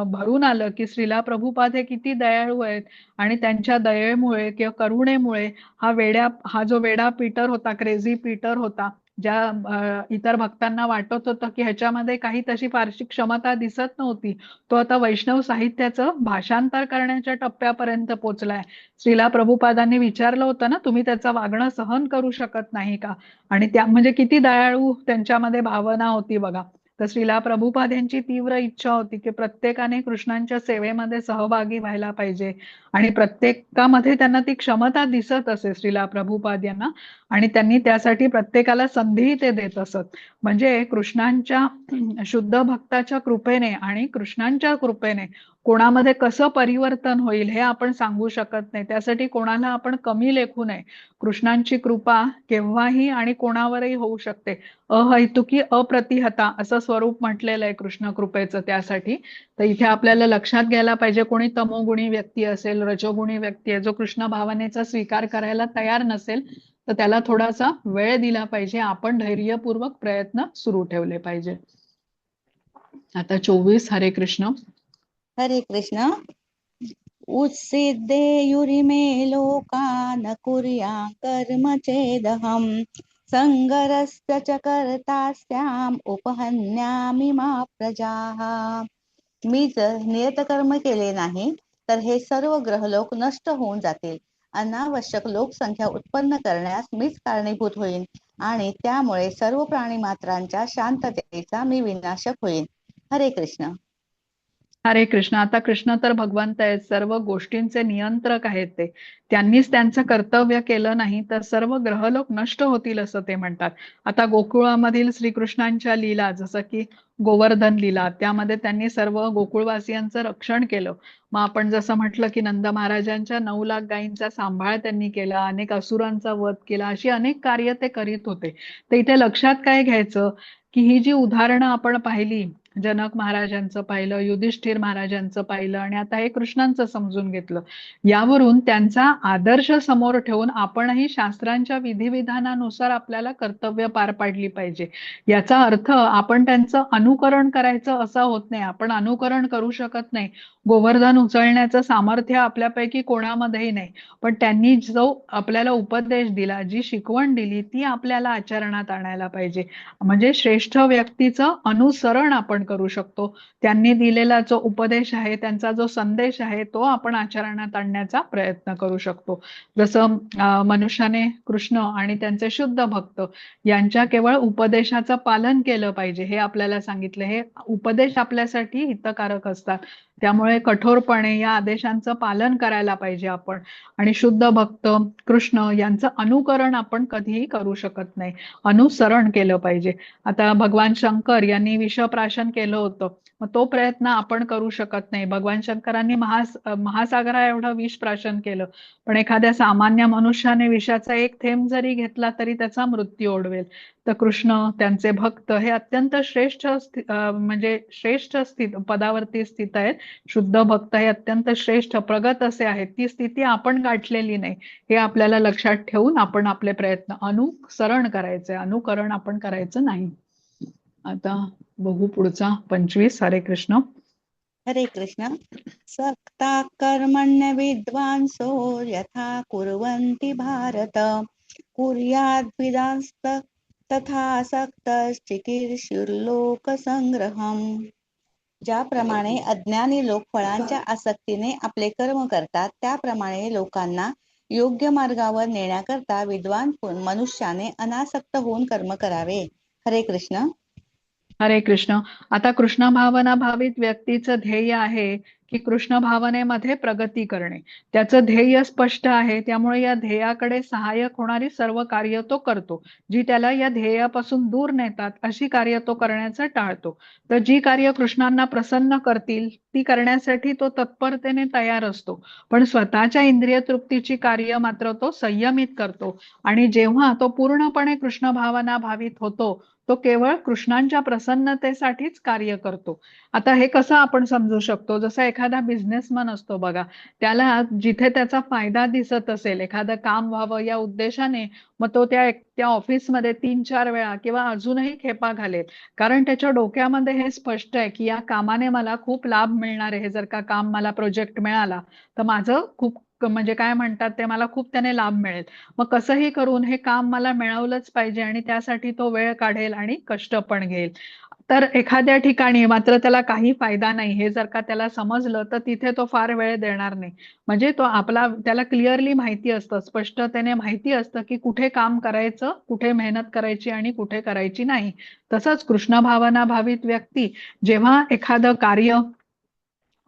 भरून आलं की श्रीला प्रभुपाद हे किती दयाळू आहेत. आणि त्यांच्या दयेमुळे किंवा करुणेमुळे हा जो वेडा पीटर होता, क्रेझी पीटर होता, ज्या इतर भक्तांना वाटत होतं की ह्याच्यामध्ये काही तशी फारशी क्षमता दिसत नव्हती, तो आता वैष्णव साहित्याचं भाषांतर करण्याच्या टप्प्यापर्यंत पोहोचलाय. श्रीला प्रभुपादांनी विचारलं होतं ना, तुम्ही त्याचं वागणं सहन करू शकत नाही का? आणि त्या म्हणजे किती दयाळू त्यांच्यामध्ये भावना होती बघा. तर श्रीला प्रभुपाद यांची तीव्र इच्छा होती की प्रत्येकाने कृष्णांच्या सेवेमध्ये सहभागी व्हायला पाहिजे. आणि प्रत्येकामध्ये त्यांना ती क्षमता दिसत असे श्रीला प्रभुपाद यांना. आणि त्यांनी त्यासाठी प्रत्येकाला संधी ते देत असत. म्हणजे कृष्णांच्या शुद्ध भक्ताच्या कृपेने आणि कृष्णांच्या कृपेने कोणामध्ये कसं परिवर्तन होईल हे आपण सांगू शकत नाही. त्यासाठी कोणाला आपण कमी लेखू नये. कृष्णांची कृपा केव्हाही आणि कोणावरही होऊ शकते. अहैतुकी अप्रतिहता असं स्वरूप म्हटलेलं आहे कृष्ण कृपेचं त्यासाठी. तर इथे आपल्याला लक्षात घ्यायला पाहिजे, कोणी तमोगुणी व्यक्ती असेल, रजोगुणी व्यक्ती आहे, जो कृष्ण भावनेचा स्वीकार करायला तयार नसेल, तर त्याला थोडासा वेळ दिला पाहिजे. आपण धैर्यपूर्वक प्रयत्न सुरू ठेवले पाहिजे. आता 24 हरे कृष्ण. हरे कृष्ण. उत्सिद्धेयुरिमे लोका न कुर्यां कर्म चेदहम् संगरस्य च कर्तास्त्याम् उपहन्यामि मा प्रजाः. मी जर नियतकर्म केले नाही तर हे सर्व ग्रहलोक नष्ट होऊन जातील. अनावश्यक लोकसंख्या उत्पन्न करण्यास मीच कारणीभूत होईन आणि त्यामुळे सर्व प्राणी मात्रांच्या शांततेचा मी विनाशक होईन. हरे कृष्ण. हरे कृष्ण. आता कृष्ण तर भगवंत आहेत, सर्व गोष्टींचे नियंत्रक आहेत ते. त्यांनीच त्यांचं कर्तव्य केलं नाही तर सर्व ग्रहलोक नष्ट होतील असं ते म्हणतात. आता गोकुळामधील श्रीकृष्णांच्या लीला, जसं की गोवर्धन लीला, त्यामध्ये त्यांनी सर्व गोकुळवासियांचं रक्षण केलं. मग आपण जसं म्हटलं की नंद महाराजांच्या 9 लाख गायींचा सांभाळ त्यांनी केला, अनेक असुरांचा वध केला, अशी अनेक कार्य ते करीत होते. तर इथे लक्षात काय घ्यायचं की ही जी उदाहरणं आपण पाहिली, जनक महाराजांचं पाहिलं, युधिष्ठिर महाराजांचं पाहिलं आणि आता हे कृष्णांचं समजून घेतलं, यावरून त्यांचा आदर्श समोर ठेवून आपणही शास्त्रांच्या विधिविधानानुसार आपल्याला कर्तव्य पार पाडली पाहिजे. याचा अर्थ आपण त्यांचं अनुकरण करायचं असं होत नाही. आपण अनुकरण करू शकत नाही, गोवर्धन उचलण्याचं सामर्थ्य आपल्यापैकी कोणामध्येही नाही, पण त्यांनी जो आपल्याला उपदेश दिला, जी शिकवण दिली, ती आपल्याला आचरणात आणायला पाहिजे. म्हणजे श्रेष्ठ व्यक्तीचं अनुसरण आपण करू शकतो. त्यांनी दिलेला जो उपदेश आहे, त्यांचा जो संदेश आहे, तो आपण आचरणात आणण्याचा प्रयत्न करू शकतो. जसं मनुष्याने कृष्ण आणि त्यांचे शुद्ध भक्त यांच्या केवळ उपदेशाचं पालन केलं पाहिजे, हे आपल्याला सांगितलं. हे उपदेश आपल्यासाठी हितकारक असतात, त्यामुळे कठोरपणे या आदेशांचं पालन करायला पाहिजे आपण. आणि शुद्ध भक्त कृष्ण यांचं अनुकरण आपण कधीही करू शकत नाही, अनुसरण केलं पाहिजे. आता भगवान शंकर यांनी विषप्राशन केलं होतं, मग तो प्रयत्न आपण करू शकत नाही. भगवान शंकरांनी महासागरा एवढं विष प्राशन केलं, पण एखाद्या सामान्य मनुष्याने विषाचा एक थेंब जरी घेतला तरी त्याचा मृत्यू ओढवेल. तर कृष्ण, त्यांचे भक्त हे अत्यंत म्हणजे श्रेष्ठ पदावरती स्थित आहेत. शुद्ध भक्त हे अत्यंत श्रेष्ठ प्रगत असे आहेत. ती स्थिती आपण गाठलेली नाही, हे आपल्याला लक्षात ठेवून आपण आपले प्रयत्न अनुसरण करायचे, अनुकरण आपण करायचं नाही. आता बघू पुढचा 25. हरे कृष्ण. हरे कृष्ण. सक्ता कर्मण्य विद्वांसो यथा कुर्वन्ति भारत कुर्याद्विदास्त तथा सक्तश्चिकीर्षुर्लोक संग्रहम. ज्याप्रमाणे अज्ञानी लोक फळांच्या आसक्तीने आपले कर्म करतात, त्याप्रमाणे लोकांना योग्य मार्गावर नेण्याकरता विद्वान मनुष्याने अनासक्त होऊन कर्म करावे. हरे कृष्ण. हरे कृष्ण. आता कृष्ण भावना भावित व्यक्तीचं ध्येय आहे की कृष्ण भावनेमध्ये प्रगती करणे. त्याचं ध्येय स्पष्ट आहे, त्यामुळे या ध्येयाकडे सहाय्यक होणारी सर्व कार्य तो करतो. जी त्याला या ध्येयापासून दूर नेतात अशी कार्य तो करण्याचं टाळतो. तर जी कार्य कृष्णांना प्रसन्न करतील ती करण्यासाठी तो तत्परतेने तयार असतो, पण स्वतःच्या इंद्रिय तृप्तीची कार्य मात्र तो संयमित करतो. आणि जेव्हा तो पूर्णपणे कृष्ण भावना भावित होतो, तो केवळ कृष्णांच्या प्रसन्नतेसाठीच कार्य करतो. आता हे कसं आपण समजू शकतो, जसं एखादा बिझनेसमन असतो बघा, त्याला जिथे त्याचा फायदा दिसत असेल, एखादं काम व्हावं या उद्देशाने, मग तो त्या ऑफिसमध्ये 3-4 वेळा किंवा अजूनही खेपा घालेल, कारण त्याच्या डोक्यामध्ये हे स्पष्ट आहे की या कामाने मला खूप लाभ मिळणार आहे. हे जर का काम मला प्रोजेक्ट मिळाला तर माझं खूप म्हणजे काय म्हणतात ते, मला खूप त्याने लाभ मिळेल. मग कसंही करून हे काम मला मिळवलंच पाहिजे आणि त्यासाठी तो वेळ काढेल आणि कष्ट पण घेईल. तर एखाद्या ठिकाणी मात्र त्याला काही फायदा नाही हे जर का त्याला समजलं तर तिथे तो फार वेळ देणार नाही. म्हणजे त्याला क्लिअरली माहिती असतं, स्पष्टतेने माहिती असतं की कुठे काम करायचं, कुठे मेहनत करायची आणि कुठे करायची नाही. तसंच कृष्ण भावना भावित व्यक्ती जेव्हा एखादं कार्य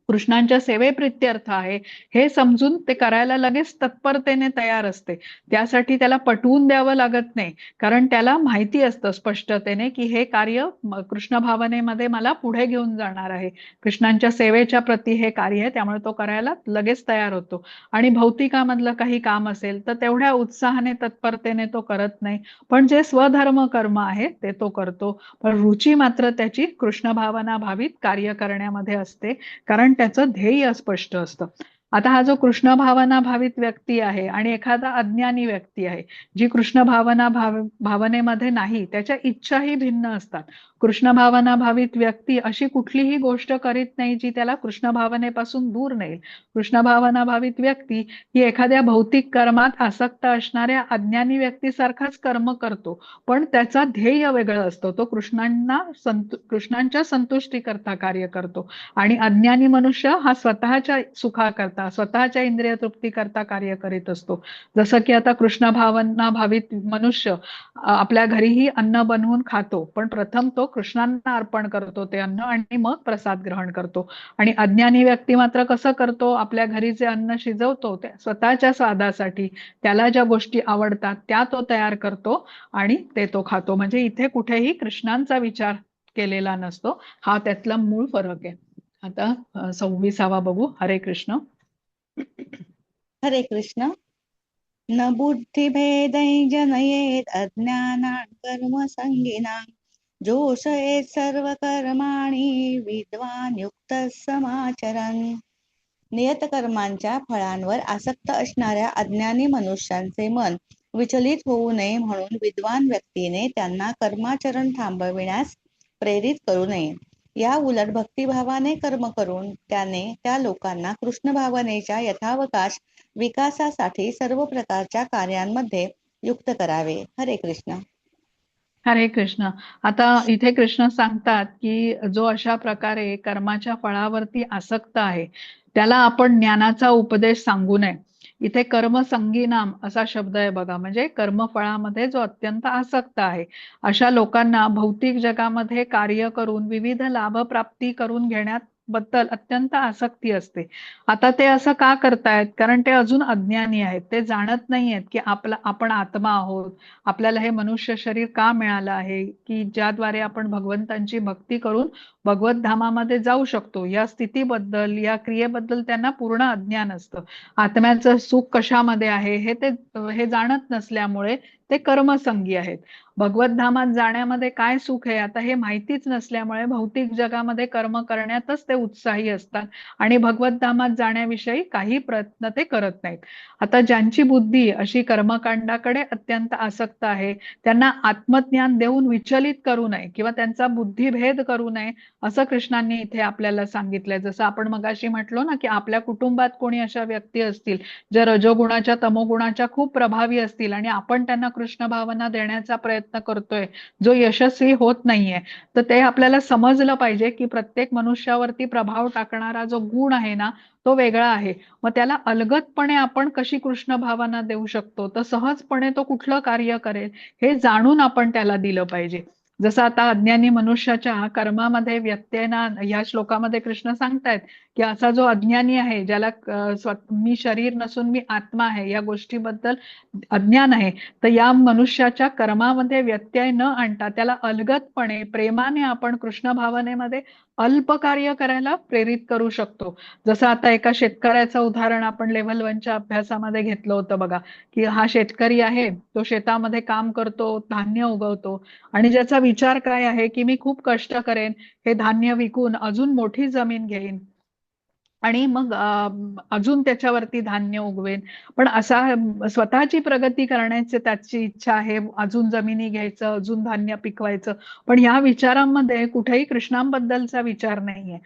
कृष्णांच्या सेवेप्रित्यर्थ आहे हे समजून ते करायला लगेच तत्परतेने तयार असते. त्यासाठी त्याला पटवून द्यावं लागत नाही, कारण त्याला माहिती असतं स्पष्टतेने की हे कार्य कृष्ण भावनेमध्ये मला पुढे घेऊन जाणार आहे. कृष्णांच्या सेवेच्या प्रती हे कार्य आहे, त्यामुळे तो करायला लगेच तयार होतो. आणि भौतिकामधलं काही काम असेल तर तेवढ्या उत्साहाने तत्परतेने तो करत नाही, पण जे स्वधर्म कर्म आहे ते तो करतो. पण रुची मात्र त्याची कृष्ण भावना भावित कार्य करण्यामध्ये असते, कारण त्याचं ध्येय स्पष्ट असतं. आता हा जो कृष्ण भावना भावित व्यक्ती आहे आणि एखादा अज्ञानी व्यक्ती आहे, जी कृष्ण भावनेमध्ये नाही, त्याच्या इच्छाही भिन्न असतात. कृष्ण भावना भावित व्यक्ती अशी कुठलीही गोष्ट करीत नाही जी त्याला कृष्ण भावनेपासून दूर नेईल. कृष्ण भावना भावित व्यक्ती ही एखाद्या भौतिक कर्मात आसक्त असणाऱ्या अज्ञानी व्यक्तीसारखाच कर्म करतो, पण त्याचा ध्येय वेगळं असतो. तो कृष्णांच्या संतुष्टीकरता कार्य करतो. आणि अज्ञानी मनुष्य हा स्वतःच्या सुखाकरता, स्वतःच्या इंद्रिय तृप्तीकरता कार्य करीत असतो. जसं की आता कृष्ण भावना भावित मनुष्य आपल्या घरीही अन्न बनवून खातो, पण प्रथम तो कृष्णांना अर्पण करतो ते अन्न आणि मग प्रसाद ग्रहण करतो. आणि अज्ञानी व्यक्ती मात्र कसं करतो, आपल्या घरी जे अन्न शिजवतो ते स्वतःच्या स्वादासाठी, त्याला ज्या गोष्टी आवडतात त्या तो तयार करतो आणि ते तो खातो. म्हणजे इथे कुठेही कृष्णांचा विचार केलेला नसतो. हा त्यातला मूळ फरक आहे. आता 26वा बघू. हरे कृष्ण. हरे कृष्ण. न बुद्धिभेदै जनयेत् अज्ञानान् कर्मसङ्गिनां जोषयेत् सर्वकर्माणि विद्वान् युक्तः समाचरन्. नियतकर्मांच्या फळांवर आसक्त असणाऱ्या अज्ञानी मनुष्यांचे मन विचलित होऊ नये म्हणून विद्वान व्यक्तीने त्यांना कर्माचरण थांबविण्यास प्रेरित करू नये. या उलट भक्तिभावाने कर्म करून त्याने त्या लोकांना कृष्ण भावनेच्या यथावकाश विकासासाठी सर्व प्रकारच्या कार्यांमध्ये युक्त करावे. हरे कृष्ण. हरे कृष्ण. आता इथे कृष्ण सांगतात की जो अशा प्रकारे कर्माच्या फळावरती आसक्त आहे त्याला आपण ज्ञानाचा उपदेश सांगू नये. इथे कर्मसंगीनाम असा शब्द आहे बघा, म्हणजे कर्मफळामध्ये जो अत्यंत आसक्त आहे अशा लोकांना भौतिक जगामध्ये कार्य करून विविध लाभ प्राप्ती करून घेण्यात बद्दल अत्यंत आसक्ती असते. आता ते असं का करतायत, कारण ते अजून अज्ञानी आहेत. ते जाणत नाहीयेत की आपण आत्मा आहोत, आपल्याला हे मनुष्य शरीर का मिळालं आहे, की ज्याद्वारे आपण भगवंतांची भक्ती करून भगवत धामामध्ये जाऊ शकतो. या स्थितीबद्दल, या क्रियेबद्दल त्यांना पूर्ण अज्ञान असतं. आत्म्याचं सुख कशामध्ये आहे हे जाणत नसल्यामुळे ते कर्मसंगी आहेत. भगवत धामात जाण्यामध्ये काय सुख आहे आता हे माहितीच नसल्यामुळे भौतिक जगामध्ये कर्म करण्यातच ते उत्साही असतात आणि भगवत धामात जाण्याविषयी काही प्रयत्न ते करत नाहीत. आता ज्यांची बुद्धी अशी कर्मकांडाकडे अत्यंत आसक्त आहे त्यांना आत्मज्ञान देऊन विचलित करू नये किंवा त्यांचा बुद्धिभेद करू नये असं कृष्णांनी इथे आपल्याला सांगितलंय. जसं आपण मगाशी म्हटलो ना की आपल्या कुटुंबात कोणी अशा व्यक्ती असतील ज्या रजोगुणाच्या तमोगुणाच्या खूप प्रभावी असतील आणि आपण त्यांना कृष्ण भावना देण्याचा प्रयत्न करतोय जो यशस्वी होत नाहीये, तर ते आपल्याला समजलं पाहिजे की प्रत्येक मनुष्यावरती प्रभाव टाकणारा जो गुण आहे ना तो वेगळा आहे. मग त्याला अलगदपणे आपण कशी कृष्ण भावना देऊ शकतो, तर सहजपणे तो कुठलं कार्य करेल हे जाणून आपण त्याला दिलं पाहिजे. जसं आता अज्ञानी मनुष्याच्या कर्मामध्ये व्यत्यय ना या श्लोकामध्ये कृष्ण सांगतायत की असा जो अज्ञानी आहे ज्याला मी शरीर नसून मी आत्मा आहे या गोष्टीबद्दल अज्ञान आहे, तर या मनुष्याच्या कर्मामध्ये व्यत्यय न आणता त्याला अलगदपणे प्रेमाने आपण कृष्ण भावनेमध्ये अल्प कार्य करायला प्रेरित करू शकतो. जसं आता एका शेतकऱ्याचं उदाहरण आपण लेव्हल 1च्या अभ्यासामध्ये घेतलं होतं बघा, की हा शेतकरी आहे, तो शेतामध्ये काम करतो, धान्य उगवतो आणि ज्याचा विचार काय आहे की मी खूप कष्ट करेन, हे धान्य विकून अजून मोठी जमीन घेईन आणि मग अजून त्याच्यावरती धान्य उगवेन. पण असा स्वतःची प्रगती करण्याची त्याची इच्छा आहे, अजून जमिनी घ्यायचं, अजून धान्य पिकवायचं, पण या विचारांमध्ये कुठेही कृष्णांबद्दलचा विचार नाहीये.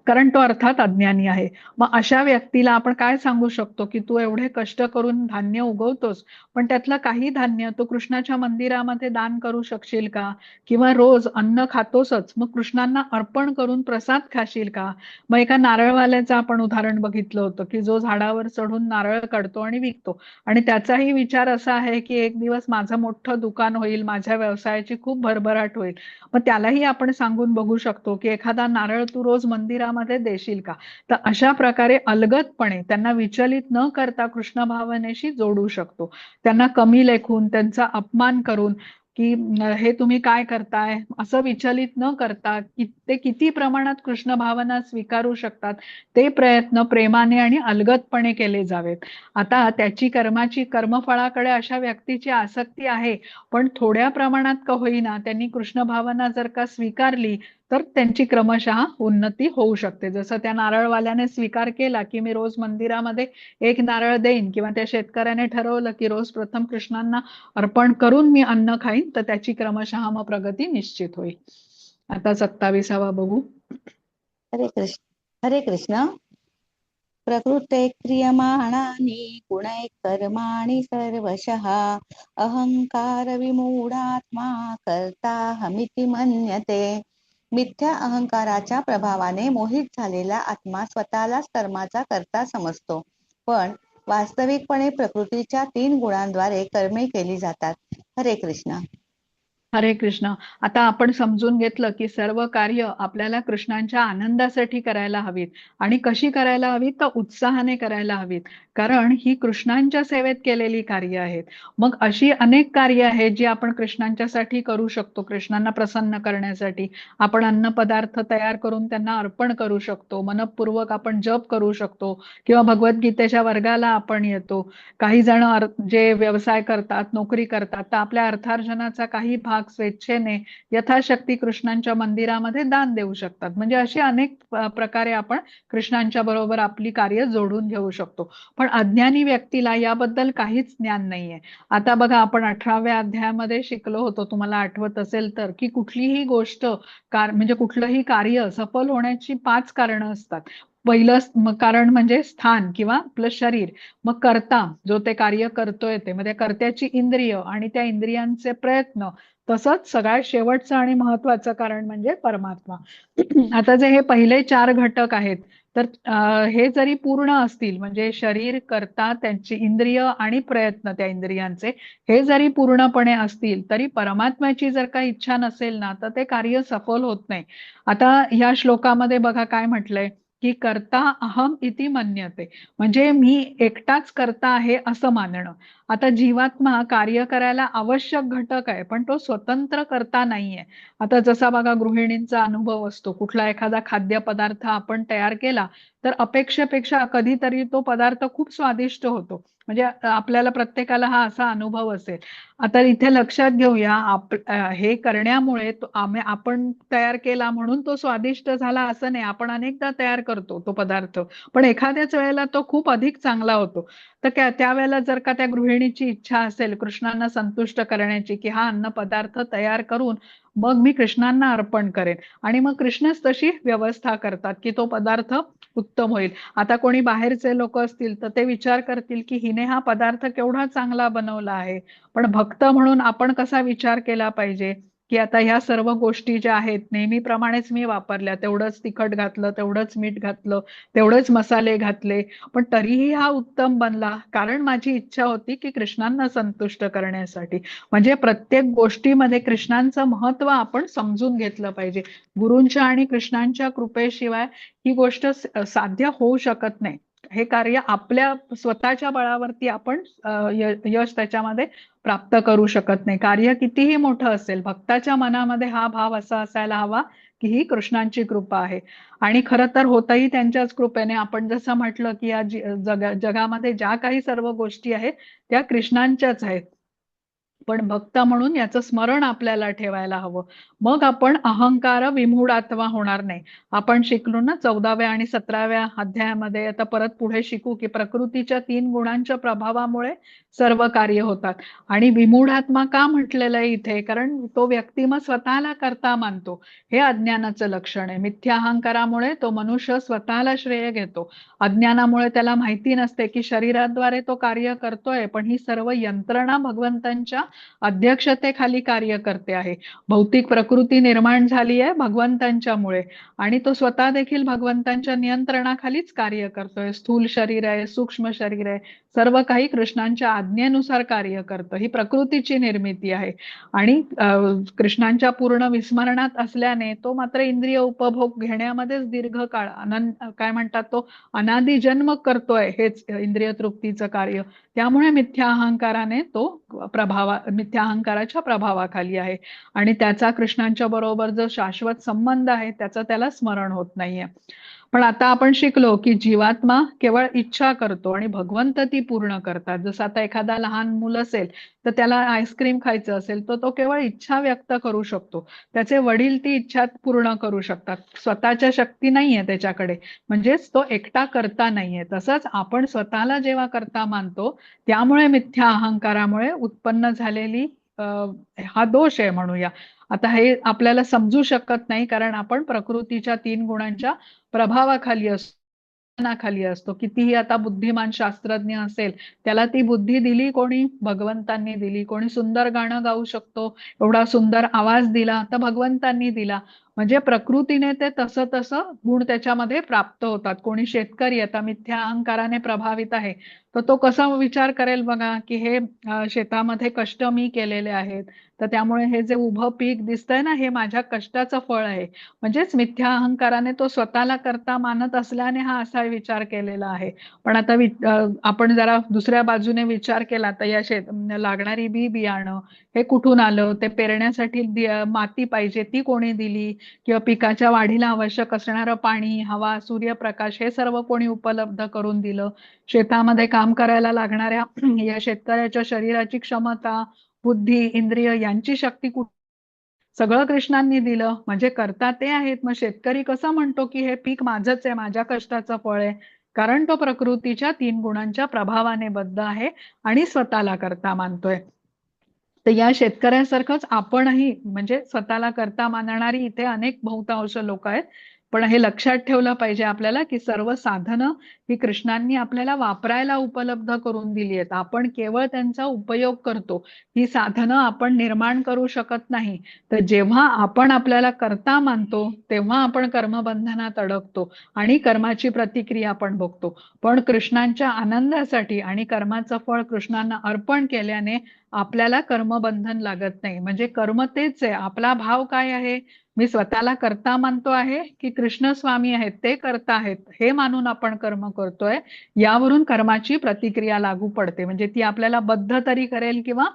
कारण तो अर्थात अज्ञानी आहे. मग अशा व्यक्तीला आपण काय सांगू शकतो की तू एवढे कष्ट करून धान्य उगवतोस, पण त्यातलं काही धान्य तू कृष्णाच्या मंदिरामध्ये दान करू शकशील का? किंवा रोज अन्न खातोसच, मग कृष्णांना अर्पण करून प्रसाद खाशील का? मग एका नारळवाल्याचं आपण उदाहरण बघितलं होतं की जो झाडावर चढून नारळ काढतो आणि विकतो आणि त्याचाही विचार असा आहे की एक दिवस माझं मोठं दुकान होईल, माझ्या व्यवसायाची खूप भरभराट होईल. मग त्यालाही आपण सांगून बघू शकतो की एखादा नारळ तू रोज मंदिरामध्ये देशील का? तर अशा प्रकारे अलगदपणे त्यांना विचलित न करता कृष्ण भावनेशी जोडू शकतो. त्यांना कमी लेखून, त्यांचा अपमान करून की हे तुम्ही काय करताय असं विचलित न करता ते किती प्रमाणात कृष्ण भावना स्वीकारू शकतात ते प्रयत्न प्रेमाने आणि अलगदपणे केले जावेत. आता त्याची कर्मफळाकडे अशा व्यक्तीची आसक्ती आहे, पण थोड्या प्रमाणात का होईना त्यांनी कृष्ण भावना जर का स्वीकारली तर त्यांची क्रमशः उन्नती होऊ शकते. जसं त्या नारळवाल्याने स्वीकार केला की मी रोज मंदिरामध्ये एक नारळ देईन किंवा त्या शेतकऱ्याने ठरवलं की रोज प्रथम कृष्णांना अर्पण करून मी अन्न खाईन, तर त्याची क्रमशः मग प्रगती निश्चित होईल. आता 27वा बघू. हरे कृष्ण. हरे कृष्ण. प्रकृते क्रियमाणानि गुणैः कर्माणि सर्वशः अहंकार विमूढात्मा कर्ताहमिति मन्यते. मिथ्या अहंकाराच्या प्रभावाने मोहित झालेला आत्मा स्वतःलाच कर्माचा कर्ता समजतो, पण वास्तविकपणे प्रकृतीच्या 3 गुणांद्वारे कर्मे केली जातात. हरे कृष्ण. हरे कृष्ण. आता आपण समजून घेतलं की सर्व कार्य आपल्याला कृष्णांच्या आनंदासाठी करायला हवीत आणि कशी करायला हवीत तर उत्साहाने करायला हवीत, कारण ही कृष्णांच्या सेवेत केलेली कार्य आहेत. मग अशी अनेक कार्य आहेत जी आपण कृष्णांच्यासाठी करू शकतो. कृष्णांना प्रसन्न करण्यासाठी आपण अन्न पदार्थ तयार करून त्यांना अर्पण करू शकतो, मनपूर्वक आपण जप करू शकतो किंवा भगवद्गीतेच्या वर्गाला आपण येतो. काही जण जे व्यवसाय करतात, नोकरी करतात, तर आपल्या अर्थार्जनाचा काही भाग स्वेच्छेने यथाशक्ती कृष्णांच्या मंदिरामध्ये दान देऊ शकतात. म्हणजे अशी अनेक प्रकारे आपण कृष्णांच्या बरोबर आपली कार्य जोडून घेऊ शकतो. पण अज्ञानी व्यक्तीला याबद्दल काहीच ज्ञान नाहीये. आता बघा, आपण 18व्या अध्यायामध्ये शिकलो होतो, तुम्हाला आठवत असेल तर, की कुठलीही गोष्ट म्हणजे कुठलंही कार्य सफल होण्याची 5 कारणं असतात. पहिलं कारण म्हणजे स्थान किंवा आपलं शरीर, मग कर्ता जो ते कार्य करतोय ते, म्हणजे कर्त्याची इंद्रिय आणि त्या इंद्रियांचे प्रयत्न, तसंच सगळ्यात शेवटचं आणि महत्वाचं कारण म्हणजे परमात्मा. आता जे हे पहिले 4 घटक आहेत, तर हे जरी पूर्ण असतील, म्हणजे शरीर, कर्ता, त्यांची इंद्रिय आणि प्रयत्न त्या इंद्रियांचे, हे जरी पूर्णपणे असतील तरी परमात्म्याची जर काही इच्छा नसेल ना, तर ते कार्य सफल होत नाही. आता ह्या श्लोकामध्ये बघा काय म्हटलंय, की कर्ता अहम इति मन्यते, म्हणजे मी एकटाच कर्ता आहे असं मानणं. आता जीवात्मा कार्य करायला आवश्यक घटक आहे, पण तो स्वतंत्र कर्ता नाहीये. आता जसा बघा गृहिणींचा अनुभव असतो, कुठला एखादा खाद्यपदार्थ आपण तयार केला तर अपेक्षेपेक्षा कधीतरी तो पदार्थ खूप स्वादिष्ट होतो. म्हणजे आपल्याला प्रत्येकाला हा असा अनुभव असेल. आता इथे लक्षात घेऊया, हे करण्यामुळे आपण तयार केला म्हणून तो स्वादिष्ट झाला असं नाही. आपण अनेकदा तयार करतो तो पदार्थ, पण एखाद्याच वेळेला तो खूप अधिक चांगला होतो. तर त्यावेळेला जर का त्या गृहिणीची इच्छा असेल कृष्णांना संतुष्ट करण्याची, की हा अन्न पदार्थ तयार करून मग मी कृष्णांना अर्पण करेन, आणि मग कृष्णच तशी व्यवस्था करतात की तो पदार्थ उत्तम होईल. आता कोणी बाहेरचे लोक असतील तर ते विचार करतील की हिने हा पदार्थ केवढा चांगला बनवला आहे. पण भक्त म्हणून आपण कसा विचार केला पाहिजे, की आता ह्या सर्व गोष्टी ज्या आहेत नेहमीप्रमाणेच मी वापरल्या, तेवढंच तिखट घातलं, तेवढंच मीठ घातलं, तेवढेच मसाले घातले, पण तरीही हा उत्तम बनला, कारण माझी इच्छा होती की कृष्णांना संतुष्ट करण्यासाठी. म्हणजे प्रत्येक गोष्टीमध्ये कृष्णांचं महत्व आपण समजून घेतलं पाहिजे. गुरूंच्या आणि कृष्णांच्या कृपेशिवाय ही गोष्ट साध्य होऊ शकत नाही. हे कार्य आपल्या स्वतःच्या बळावरती आपण यश त्याच्यामध्ये प्राप्त करू शकत नाही. कार्य कितीही मोठं असेल, भक्ताच्या मनामध्ये हा भाव असा असायला हवा की ही कृष्णांची कृपा आहे, आणि खरं तर होतही त्यांच्याच कृपेने. आपण जसं म्हटलं की या जगामध्ये ज्या काही सर्व गोष्टी आहेत त्या कृष्णांच्याच आहेत, पण भक्त म्हणून याचं स्मरण आपल्याला ठेवायला हवं. मग आपण अहंकार विमूढात्मा होणार नाही. आपण शिकलो ना 14व्या आणि 17व्या अध्यायामध्ये, आता परत पुढे शिकू, की प्रकृतीच्या 3 गुणांच्या प्रभावामुळे सर्व कार्य होतात. आणि विमूढात्मा का म्हटलेलं आहे इथे, कारण तो व्यक्ती मग स्वतःला कर्ता मानतो. हे अज्ञानाचं लक्षण आहे. मिथ्या अहंकारामुळे तो मनुष्य स्वतःला श्रेय घेतो. अज्ञानामुळे त्याला माहिती नसते की शरीराद्वारे तो कार्य करतोय, पण ही सर्व यंत्रणा भगवंतांच्या अध्यक्षतेखाली कार्य करते आहे. भौतिक प्रकृती निर्माण झाली आहे भगवंतांच्यामुळे, आणि तो स्वतः देखील भगवंतांच्या नियंत्रणाखालीच कार्य करतोय. स्थूल शरीर आहे, सूक्ष्म शरीर आहे, सर्व काही कृष्णांच्या आज्ञेनुसार कार्य करतं. ही प्रकृतीची निर्मिती आहे. आणि कृष्णांच्या पूर्ण विस्मरणात असल्याने तो मात्र इंद्रिय उपभोग घेण्यामध्येच दीर्घकाळ काय म्हणतात तो अनादि जन्म करतोय हेच इंद्रिय तृप्तीचं कार्य. त्यामुळे मिथ्या अहंकाराने तो मिथ्या अहंकाराच्या प्रभावाखाली आहे, आणि त्याचा कृष्णांच्या बरोबर जो शाश्वत संबंध आहे त्याचं त्याला स्मरण होत नाहीये. पण आता आपण शिकलो की जीवात्मा केवळ इच्छा करतो आणि भगवंत ती पूर्ण करतात. जसं आता एखादा लहान मूल असेल तर त्याला आईस्क्रीम खायचं असेल तर तो केवळ इच्छा व्यक्त करू शकतो. त्याचे वडील ती इच्छा पूर्ण करू शकतात. स्वतःच्या शक्ती नाहीये त्याच्याकडे, म्हणजेच तो एकटा करता नाहीये. तसंच आपण स्वतःला जेव्हा करता मानतो, त्यामुळे मिथ्या अहंकारामुळे उत्पन्न झालेली हा दोष आहे म्हणूया. आता हे आपल्याला समजू शकत नाही, कारण आपण प्रकृतीच्या 3 गुणांच्या प्रभावाखाली असतो, खाली असतो. कितीही आता बुद्धिमान शास्त्रज्ञ असेल, त्याला ती बुद्धी दिली कोणी? भगवंतांनी दिली. कोणी सुंदर गाणं गाऊ शकतो, एवढा सुंदर आवाज दिला तर भगवंतांनी दिला. म्हणजे प्रकृतीने ते तसं तसं गुण त्याच्यामध्ये प्राप्त होतात. कोणी शेतकरी आता मिथ्या अहंकाराने प्रभावित आहे, तर तो कसा विचार करेल बघा, की हे शेतामध्ये कष्ट मी केलेले आहेत, तर त्यामुळे हे जे उभं पीक दिसतंय ना, हे माझ्या कष्टाचं फळ आहे. म्हणजेच मिथ्या अहंकाराने तो स्वतःला करता मानत असल्याने हा असा विचार केलेला आहे. पण आता आपण जरा दुसऱ्या बाजूने विचार केला तर या लागणारी बियाणं हे कुठून आलं, ते पेरण्यासाठी माती पाहिजे ती कोणी दिली, किंवा पिकाच्या वाढीला आवश्यक असणारं पाणी, हवा, सूर्यप्रकाश हे सर्व कोणी उपलब्ध करून दिलं. शेतामध्ये काम करायला लागणाऱ्या या शेतकऱ्याच्या शरीराची क्षमता, बुद्धी, इंद्रिय यांची शक्ती सगळं कृष्णांनी दिलं. म्हणजे करता ते आहेत. मग शेतकरी कसं म्हणतो की हे पीक माझंच आहे, माझ्या कष्टाचं फळ आहे? कारण तो प्रकृतीच्या 3 गुणांच्या प्रभावाने बद्ध आहे आणि स्वतःला करता मानतोय. तर या शेतकऱ्यासारखंच आपणही, म्हणजे स्वतःला करता मानणारी इथे अनेक बहुतांश लोक आहेत. पण हे लक्षात ठेवलं पाहिजे आपल्याला की सर्व साधनं ही कृष्णांनी आपल्याला वापरायला उपलब्ध करून दिली आहेत. आपण केवळ त्यांचा उपयोग करतो. ही साधनं आपण निर्माण करू शकत नाही. तर जेव्हा आपण आपल्याला करता मानतो तेव्हा आपण कर्मबंधनात अडकतो आणि कर्माची प्रतिक्रिया आपण भोगतो. पण कृष्णांच्या आनंदासाठी आणि कर्माचं फळ कृष्णांना अर्पण केल्याने आपल्याला कर्मबंधन लागत नाही. म्हणजे कर्म तेच आहे. आपला भाव काय आहे? मी स्वतःला करता मानतो आहे की कृष्ण स्वामी आहेत ते करता आहेत हे मानून आपण कर्म करतोय, यावरून कर्माची प्रतिक्रिया लागू पडते. म्हणजे ती आपल्याला बद्ध तरी करेल किंवा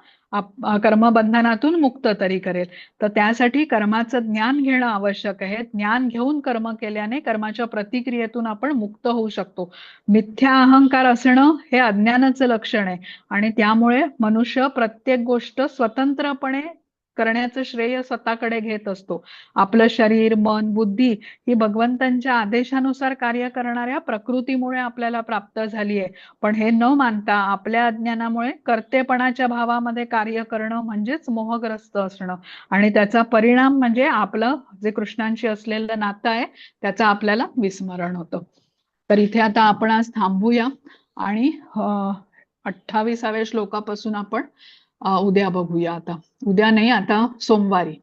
कर्मबंधनातून मुक्त तरी करेल. तर त्यासाठी कर्माचं ज्ञान घेणं आवश्यक आहे. ज्ञान घेऊन कर्म केल्याने कर्माच्या प्रतिक्रियेतून आपण मुक्त होऊ शकतो. मिथ्या अहंकार असणं हे अज्ञानाचं लक्षण आहे आणि त्यामुळे मनुष्य प्रत्येक गोष्ट स्वतंत्रपणे करण्याचं श्रेय स्वतःकडे घेत असतो. आपलं शरीर, मन, बुद्धी ही भगवंतांच्या आदेशानुसार कार्य करणाऱ्या प्रकृतीमुळे आपल्याला प्राप्त झाली आहे. पण हे न मानता आपल्या अज्ञानामुळे कर्तेपणाच्या भावामध्ये कार्य करणं म्हणजेच मोहग्रस्त असणं आणि त्याचा परिणाम म्हणजे आपलं जे कृष्णांशी असलेलं नातं आहे त्याचं आपल्याला विस्मरण होतं. तर इथे आता आपण आज थांबूया आणि 28व्या श्लोकापासून आपण उद्या बघूया. आता उद्या नाही, आता सोमवारी.